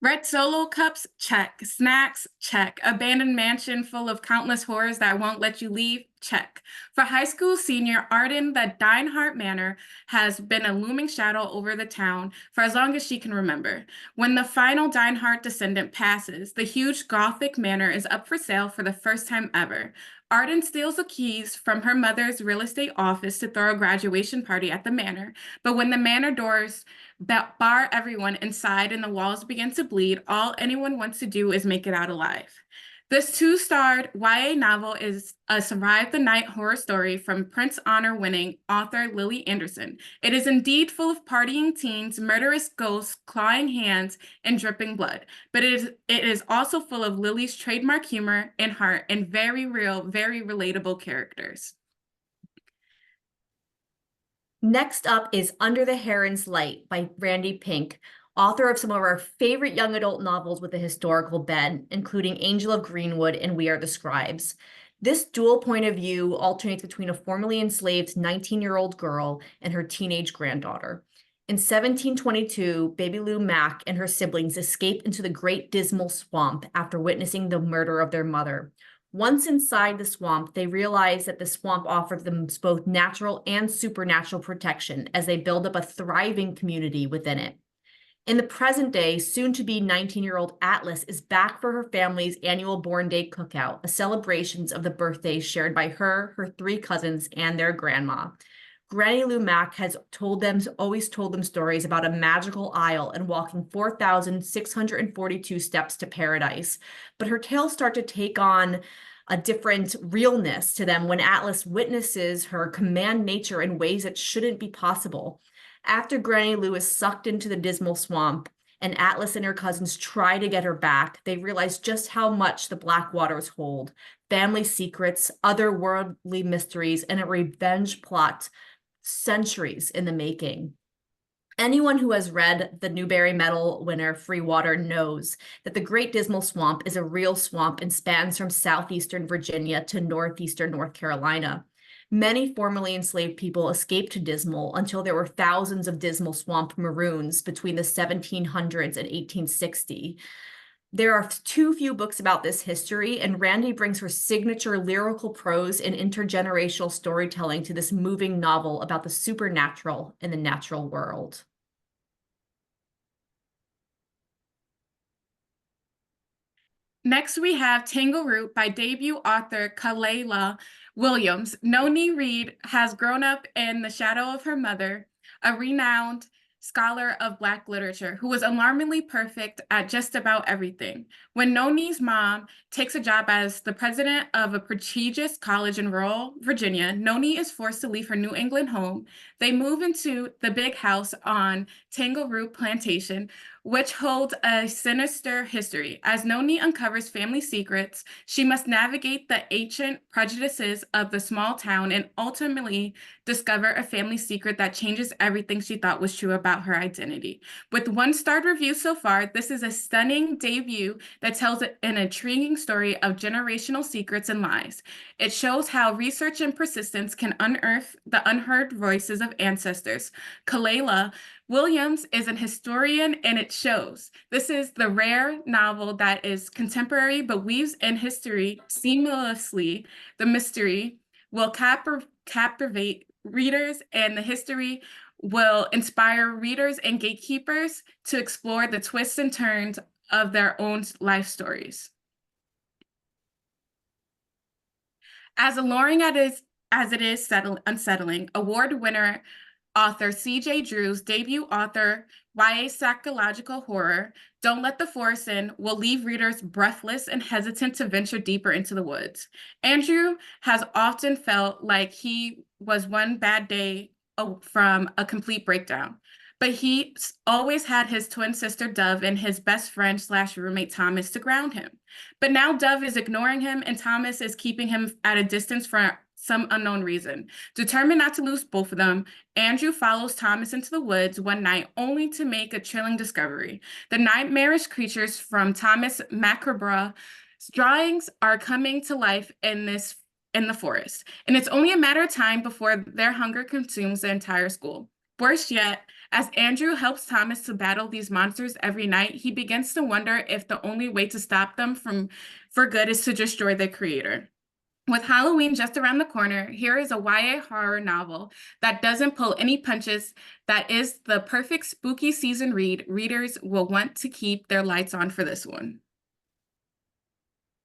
Speaker 4: Red Solo cups, check. Snacks, check. Abandoned mansion full of countless horrors that won't let you leave, check. For high school senior Arden, the Dinehart Manor has been a looming shadow over the town for as long as she can remember. When the final Dinehart descendant passes, the huge Gothic manor is up for sale for the first time ever. Arden steals the keys from her mother's real estate office to throw a graduation party at the manor, but when the manor doors bar everyone inside and the walls begin to bleed, all anyone wants to do is make it out alive. This two-starred YA novel is a Survive the Night horror story from Prince Honor-winning author Lily Anderson. It is indeed full of partying teens, murderous ghosts, clawing hands, and dripping blood. But it is also full of Lily's trademark humor and heart and very real, very relatable characters.
Speaker 1: Next up is Under the Heron's Light by Randy Pink, author of some of our favorite young adult novels with a historical bent, including Angel of Greenwood and We Are the Scribes. This dual point of view alternates between a formerly enslaved 19-year-old girl and her teenage granddaughter. In 1722, Baby Lou Mack and her siblings escape into the Great Dismal Swamp after witnessing the murder of their mother. Once inside the swamp, they realize that the swamp offers them both natural and supernatural protection as they build up a thriving community within it. In the present day, soon-to-be 19-year-old Atlas is back for her family's annual Born Day Cookout, a celebration of the birthdays shared by her, her 3 cousins, and their grandma. Granny Lou Mack has always told them stories about a magical isle and walking 4,642 steps to paradise. But her tales start to take on a different realness to them when Atlas witnesses her command nature in ways that shouldn't be possible. After Granny Lou is sucked into the Dismal Swamp and Atlas and her cousins try to get her back, they realize just how much the Black Waters hold: family secrets, otherworldly mysteries, and a revenge plot centuries in the making. Anyone who has read the Newbery Medal winner Free Water knows that the Great Dismal Swamp is a real swamp and spans from southeastern Virginia to northeastern North Carolina. Many formerly enslaved people escaped to Dismal until there were thousands of Dismal Swamp Maroons between the 1700s and 1860. There are too few books about this history, and Randy brings her signature lyrical prose and intergenerational storytelling to this moving novel about the supernatural in the natural world.
Speaker 4: Next, we have Tangleroot by debut author Kalela Williams. Noni Reed has grown up in the shadow of her mother, a renowned scholar of Black literature who was alarmingly perfect at just about everything. When Noni's mom takes a job as the president of a prestigious college in rural Virginia, Noni is forced to leave her New England home. They move into the big house on Tangleroot Plantation, which holds a sinister history. As Noni uncovers family secrets, she must navigate the ancient prejudices of the small town and ultimately discover a family secret that changes everything she thought was true about her identity. With 1-star reviews so far, this is a stunning debut that tells an intriguing story of generational secrets and lies. It shows how research and persistence can unearth the unheard voices of ancestors. Kalela Williams is an historian, and it shows. This is the rare novel that is contemporary but weaves in history seamlessly. The mystery will captivate readers, and the history will inspire readers and gatekeepers to explore the twists and turns of their own life stories. As alluring as it is unsettling, award winner author C.J. Drew's debut author YA psychological horror, Don't Let the Forest In, will leave readers breathless and hesitant to venture deeper into the woods. Andrew has often felt like he was one bad day from a complete breakdown, but he always had his twin sister Dove and his best friend / roommate Thomas to ground him. But now Dove is ignoring him, and Thomas is keeping him at a distance for some unknown reason. Determined not to lose both of them, Andrew follows Thomas into the woods one night only to make a chilling discovery. The nightmarish creatures from Thomas McBride's drawings are coming to life in the forest, and it's only a matter of time before their hunger consumes the entire school. Worse yet, as Andrew helps Thomas to battle these monsters every night, he begins to wonder if the only way to stop them for good is to destroy their creator. With Halloween just around the corner, here is a YA horror novel that doesn't pull any punches, that is the perfect spooky season read. Readers will want to keep their lights on for this one.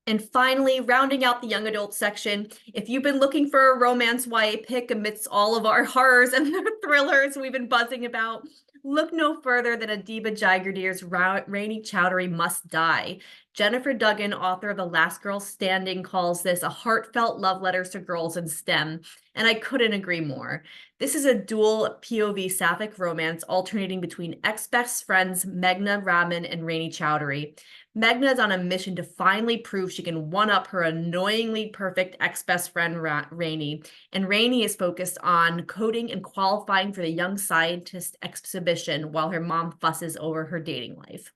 Speaker 1: And finally, rounding out the young adult section, if you've been looking for a romance YA pick amidst all of our horrors and thrillers we've been buzzing about, look no further than Adiba Jaigird's Rainy Chowdhury Must Die. Jennifer Duggan, author of The Last Girl Standing, calls this a heartfelt love letter to girls in STEM, and I couldn't agree more. This is a dual POV sapphic romance alternating between ex-best friends Meghna Raman and Rainy Chowdhury. Meghna is on a mission to finally prove she can one-up her annoyingly perfect ex-best friend Rainy, and Rainy is focused on coding and qualifying for the Young Scientist exhibition while her mom fusses over her dating life.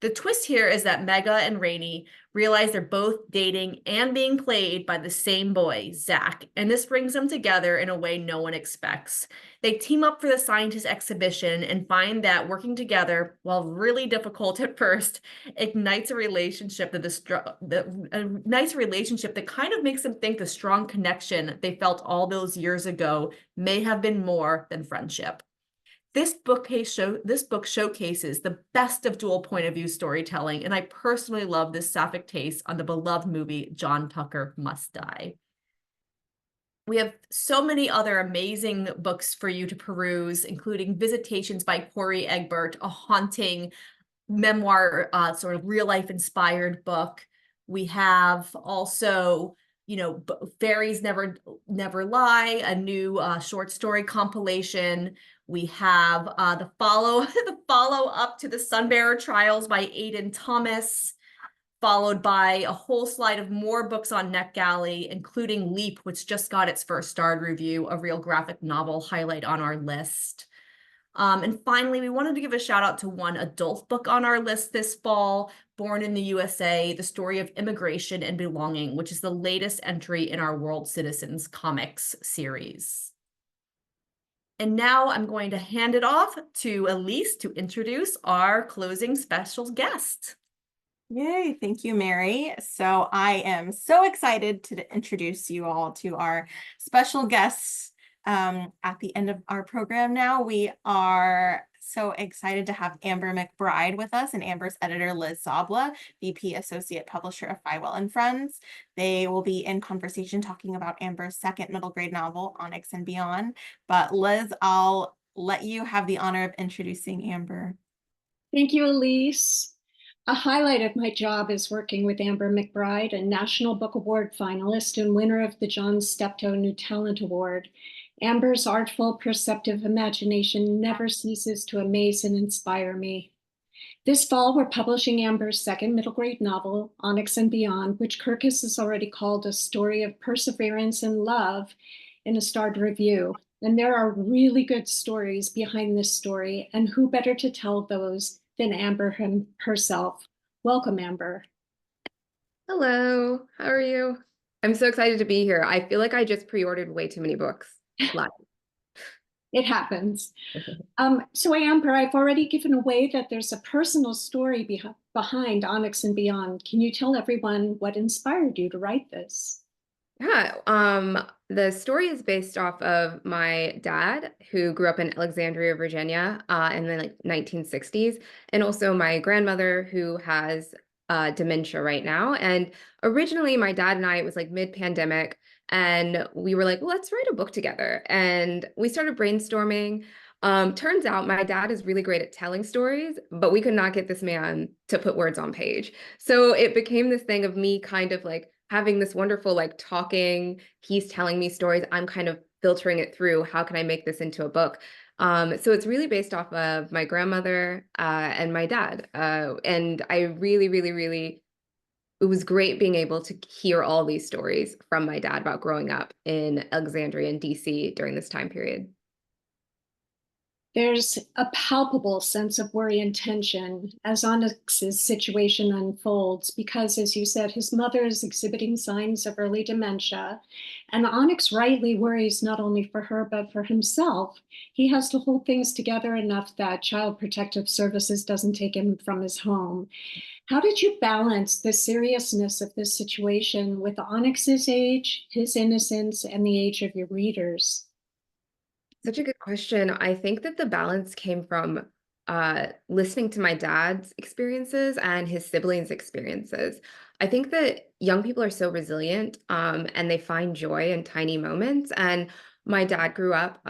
Speaker 1: The twist here is that Meghna and Rainy realize they're both dating and being played by the same boy, Zach, and this brings them together in a way no one expects. They team up for the scientist exhibition and find that working together, while really difficult at first, ignites a relationship that kind of makes them think the strong connection they felt all those years ago may have been more than friendship. This book showcases the best of dual point of view storytelling, and I personally love this sapphic taste on the beloved movie John Tucker Must Die. We have so many other amazing books for you to peruse, including Visitations by Corey Egbert, a haunting memoir, sort of real life inspired book. We have also, Fairies Never Lie, a new short story compilation. We have the follow up to the Sunbearer Trials by Aidan Thomas. followed by a whole slide of more books on NetGalley, including Leap, which just got its first starred review, a real graphic novel highlight on our list. And finally, we wanted to give a shout out to one adult book on our list this fall, Born in the USA, The Story of Immigration and Belonging, which is the latest entry in our World Citizens Comics series. And now I'm going to hand it off to Elise to introduce our closing special guest.
Speaker 3: Yay, thank you, Mary. So I am so excited to introduce you all to our special guests at the end of our program now. We are so excited to have Amber McBride with us and Amber's editor, Liz Zabla, VP Associate Publisher of Fywell and Friends. They will be in conversation talking about Amber's second middle grade novel, ONYX and Beyond. But Liz, I'll let you have the honor of introducing Amber.
Speaker 10: Thank you, Elise. A highlight of my job is working with Amber McBride, a National Book Award finalist and winner of the John Steptoe New Talent Award. Amber's artful, perceptive imagination never ceases to amaze and inspire me. This fall, we're publishing Amber's second middle grade novel, ONYX and Beyond, which Kirkus has already called a story of perseverance and love in a starred review. And there are really good stories behind this story, and who better to tell those than Amber herself. Welcome, Amber.
Speaker 11: Hello, how are you? I'm so excited to be here. I feel like I just pre-ordered way too many books. Live.
Speaker 10: It happens. So Amber, I've already given away that there's a personal story behind ONYX and Beyond. Can you tell everyone what inspired you to write this?
Speaker 11: Yeah, the story is based off of my dad, who grew up in Alexandria, Virginia, in the 1960s, and also my grandmother, who has dementia right now. And originally, my dad and I, it was like mid-pandemic, and we were like, well, let's write a book together. And we started brainstorming. Turns out my dad is really great at telling stories, but we could not get this man to put words on page. So it became this thing of me kind of like having this wonderful like talking, he's telling me stories, I'm kind of filtering it through, how can I make this into a book? So it's really based off of my grandmother and my dad. And I really, it was great being able to hear all these stories from my dad about growing up in Alexandria and DC during this time period.
Speaker 10: There's a palpable sense of worry and tension as ONYX's situation unfolds because, as you said, his mother is exhibiting signs of early dementia, and ONYX rightly worries not only for her but for himself. He has to hold things together enough that Child Protective Services doesn't take him from his home. How did you balance the seriousness of this situation with ONYX's age, his innocence, and the age of your readers?
Speaker 11: Such a good question. I think that the balance came from listening to my dad's experiences and his siblings' experiences. I think that young people are so resilient and they find joy in tiny moments. And my dad grew up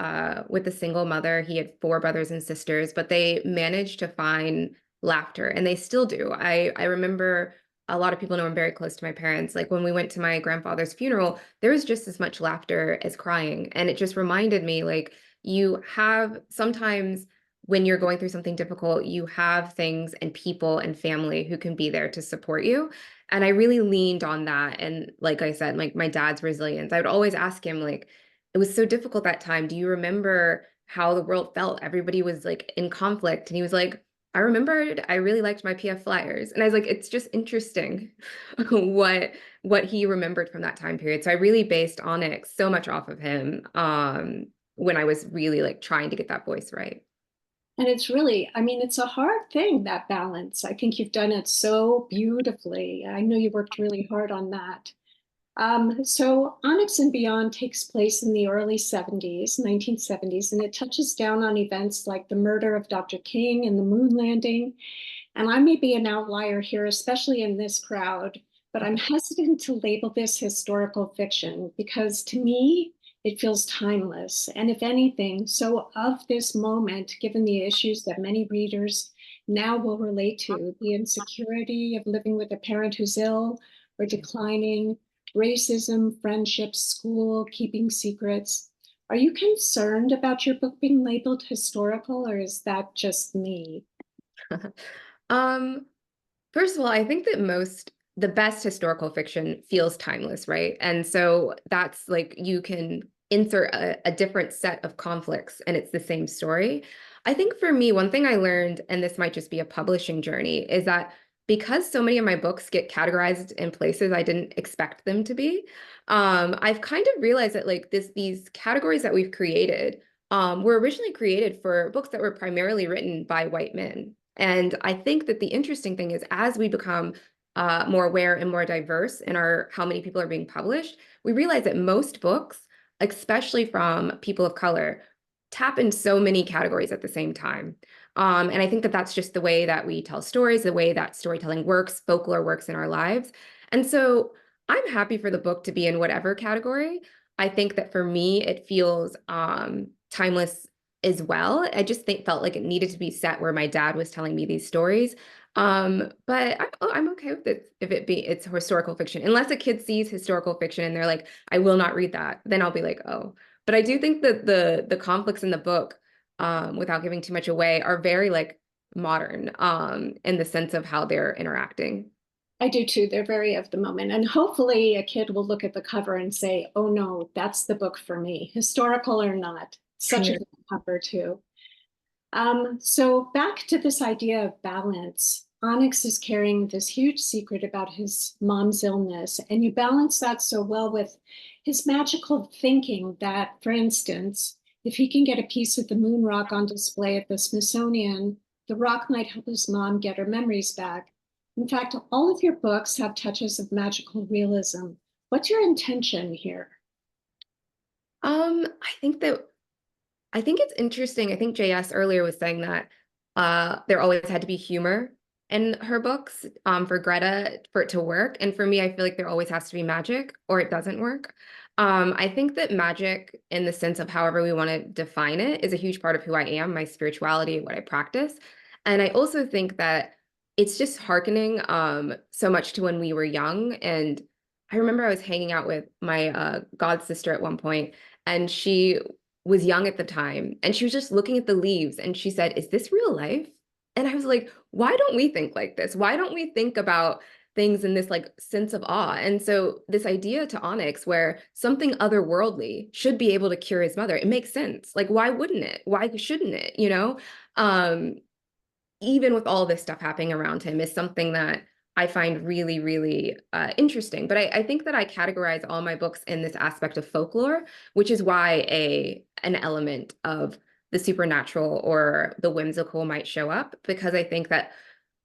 Speaker 11: with a single mother. He had 4 brothers and sisters, but they managed to find laughter, and they still do. I remember a lot of people know I'm very close to my parents. Like when we went to my grandfather's funeral, there was just as much laughter as crying. And it just reminded me, like, you have sometimes when you're going through something difficult, you have things and people and family who can be there to support you. And I really leaned on that. And like I said, like my dad's resilience, I would always ask him, like, it was so difficult that time. Do you remember how the world felt? Everybody was like in conflict. And he was like, I remembered I really liked my PF flyers. And I was like, it's just interesting what he remembered from that time period. So I really based ONYX so much off of him when I was really like trying to get that voice right.
Speaker 10: And it's really, I mean, it's a hard thing, that balance. I think you've done it so beautifully. I know you worked really hard on that. So ONYX and Beyond takes place in the early 1970s, and it touches down on events like the murder of Dr. King and the moon landing. And I may be an outlier here, especially in this crowd, but I'm hesitant to label this historical fiction because to me, it feels timeless. And if anything, so of this moment, given the issues that many readers now will relate to, the insecurity of living with a parent who's ill or declining, racism, friendships, school, keeping secrets. Are you concerned about your book being labeled historical, or is that just me?
Speaker 11: First of all, I think that most the best historical fiction feels timeless, right? And so that's like, you can insert a different set of conflicts and it's the same story. I think for me, one thing I learned, and this might just be a publishing journey, is that because so many of my books get categorized in places I didn't expect them to be, I've kind of realized that like these categories that we've created were originally created for books that were primarily written by white men. And I think that the interesting thing is, as we become more aware and more diverse in how many people are being published, we realize that most books, especially from people of color, tap in so many categories at the same time. And I think that that's just the way that we tell stories, the way that storytelling works, folklore works in our lives. And so I'm happy for the book to be in whatever category. I think that for me, it feels timeless as well. I just felt like it needed to be set where my dad was telling me these stories. But I'm okay with it if it's historical fiction, unless a kid sees historical fiction and they're like, I will not read that. Then I'll be like, oh. But I do think that the conflicts in the book, without giving too much away, are very like modern in the sense of how they're interacting.
Speaker 10: I do too. They're very of the moment. And hopefully a kid will look at the cover and say, oh no, that's the book for me, historical or not. Such a good cover too. So back to this idea of balance. Onyx is carrying this huge secret about his mom's illness, and you balance that so well with his magical thinking that, for instance, if he can get a piece of the moon rock on display at the Smithsonian, the rock might help his mom get her memories back. In fact, all of your books have touches of magical realism. What's your intention here?
Speaker 11: I think it's interesting. I think JS earlier was saying that there always had to be humor in her books for GRETA for it to work. And for me, I feel like there always has to be magic or it doesn't work. I think that magic, in the sense of however we want to define it, is a huge part of who I am, my spirituality, what I practice. And I also think that it's just hearkening so much to when we were young. And I remember I was hanging out with my god sister at one point, and she was young at the time, and she was just looking at the leaves and she said, is this real life? And I was like, why don't we think like this? Why don't we think about things in this like sense of awe? And so this idea to Onyx where something otherworldly should be able to cure his mother, it makes sense. Like, why wouldn't it? Why shouldn't it? You know, even with all this stuff happening around him, is something that I find really, really interesting. But I think that I categorize all my books in this aspect of folklore, which is why an element of the supernatural or the whimsical might show up, because I think that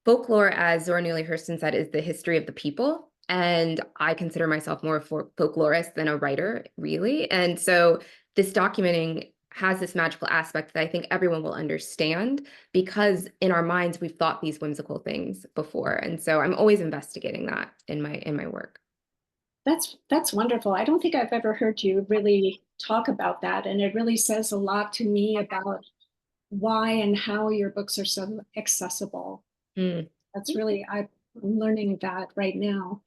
Speaker 11: folklore, as Zora Neale Hurston said, is the history of the people. And I consider myself more of a folklorist than a writer, really. And so this documenting has this magical aspect that I think everyone will understand, because in our minds, we've thought these whimsical things before. And so I'm always investigating that in my work.
Speaker 10: That's wonderful. I don't think I've ever heard you really talk about that. And it really says a lot to me about why and how your books are so accessible. That's really, I'm learning that right now.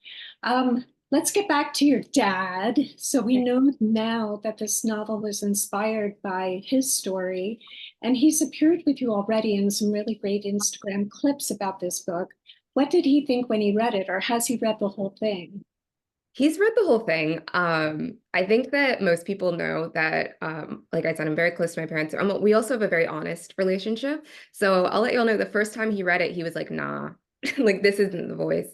Speaker 10: Let's get back to your dad. So we know now that this novel was inspired by his story, and he's appeared with you already in some really great Instagram clips about this book. What did he think when he read it, or has he read the whole thing?
Speaker 11: He's read the whole thing. I think that most people know that, like I said, I'm very close to my parents. We also have a very honest relationship. So I'll let you all know, the first time he read it, he was like, nah, like, this isn't the voice.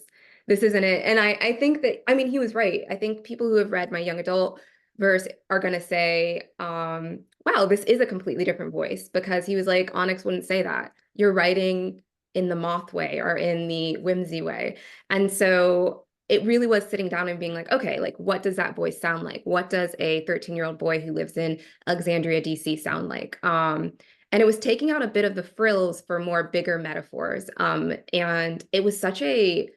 Speaker 11: This isn't it. And I think that, I mean, he was right. I think people who have read my young adult verse are going to say, wow, this is a completely different voice, because he was like, Onyx wouldn't say that. You're writing in the moth way or in the whimsy way. And so it really was sitting down and being like, okay, like, what does that voice sound like? What does a 13-year-old boy who lives in Alexandria, DC sound like? And it was taking out a bit of the frills for more bigger metaphors. And it was such a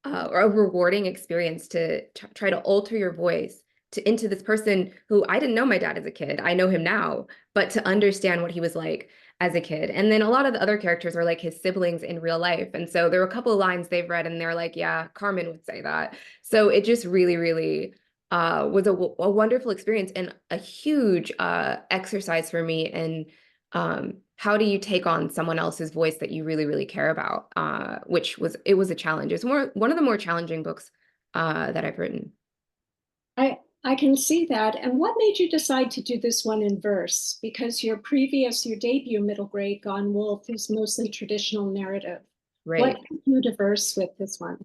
Speaker 11: rewarding experience to try to alter your voice into this person who, I didn't know my dad as a kid. I know him now, but to understand what he was like as a kid. And then a lot of the other characters are like his siblings in real life. And so there were a couple of lines they've read and they're like, yeah, Carmen would say that. So it just really, really was a wonderful experience and a huge exercise for me in how do you take on someone else's voice that you really, really care about? It was a challenge. It's one of the more challenging books that I've written.
Speaker 10: I can see that. And what made you decide to do this one in verse? Because your debut middle grade, Gone Wolf, is mostly traditional narrative.
Speaker 11: Right.
Speaker 10: What made you to verse with this one?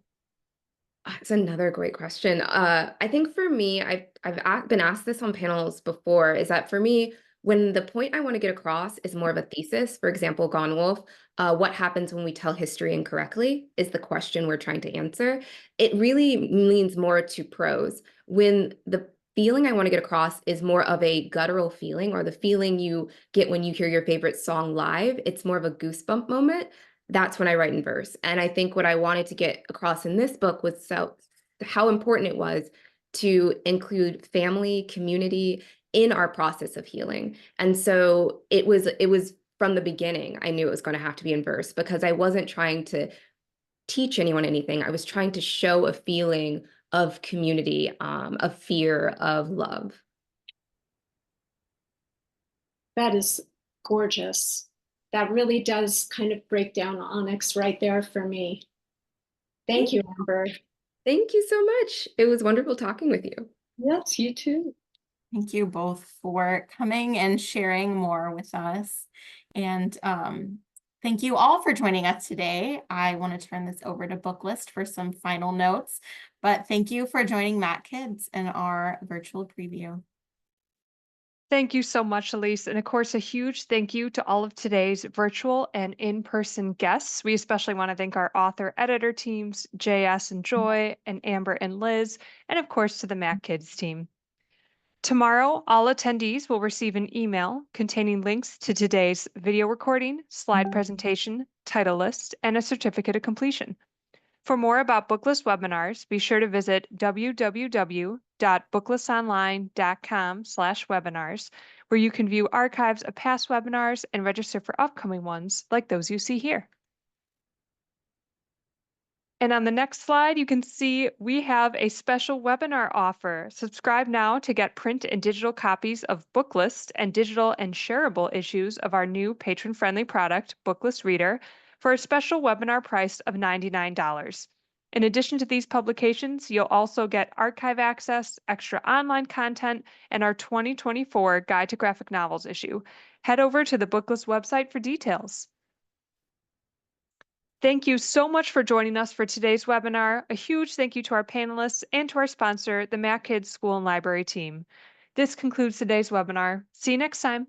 Speaker 11: It's another great question. I think for me, I've been asked this on panels before, is that for me, when the point I want to get across is more of a thesis, for example, Gone Wolf, what happens when we tell history incorrectly is the question we're trying to answer. It really leans more to prose. When the feeling I want to get across is more of a guttural feeling, or the feeling you get when you hear your favorite song live, it's more of a goosebump moment. That's when I write in verse. And I think what I wanted to get across in this book was how important it was to include family, community in our process of healing. And so it was from the beginning, I knew it was going to have to be in verse, because I wasn't trying to teach anyone anything. I was trying to show a feeling of community, of fear, of love.
Speaker 10: That is gorgeous. That really does kind of break down Onyx right there for me. Thank you, Amber.
Speaker 11: Thank you so much. It was wonderful talking with you.
Speaker 10: Yes, you too.
Speaker 3: Thank you both for coming and sharing more with us. And thank you all for joining us today. I want to turn this over to Booklist for some final notes, but thank you for joining MacKids in our virtual preview.
Speaker 12: Thank you so much, Elise. And of course, a huge thank you to all of today's virtual and in-person guests. We especially want to thank our author editor teams, JS and Joy, and Amber and Liz, and of course to the MacKids team. Tomorrow, all attendees will receive an email containing links to today's video recording, slide presentation, title list, and a certificate of completion. For more about Booklist webinars, be sure to visit www.booklistonline.com/webinars, where you can view archives of past webinars and register for upcoming ones like those you see here. And on the next slide, you can see we have a special webinar offer. Subscribe now to get print and digital copies of Booklist and digital and shareable issues of our new patron-friendly product, Booklist Reader, for a special webinar price of $99. In addition to these publications, you'll also get archive access, extra online content, and our 2024 Guide to Graphic Novels issue. Head over to the Booklist website for details. Thank you so much for joining us for today's webinar. A huge thank you to our panelists and to our sponsor, the MacKids School and Library team. This concludes today's webinar. See you next time.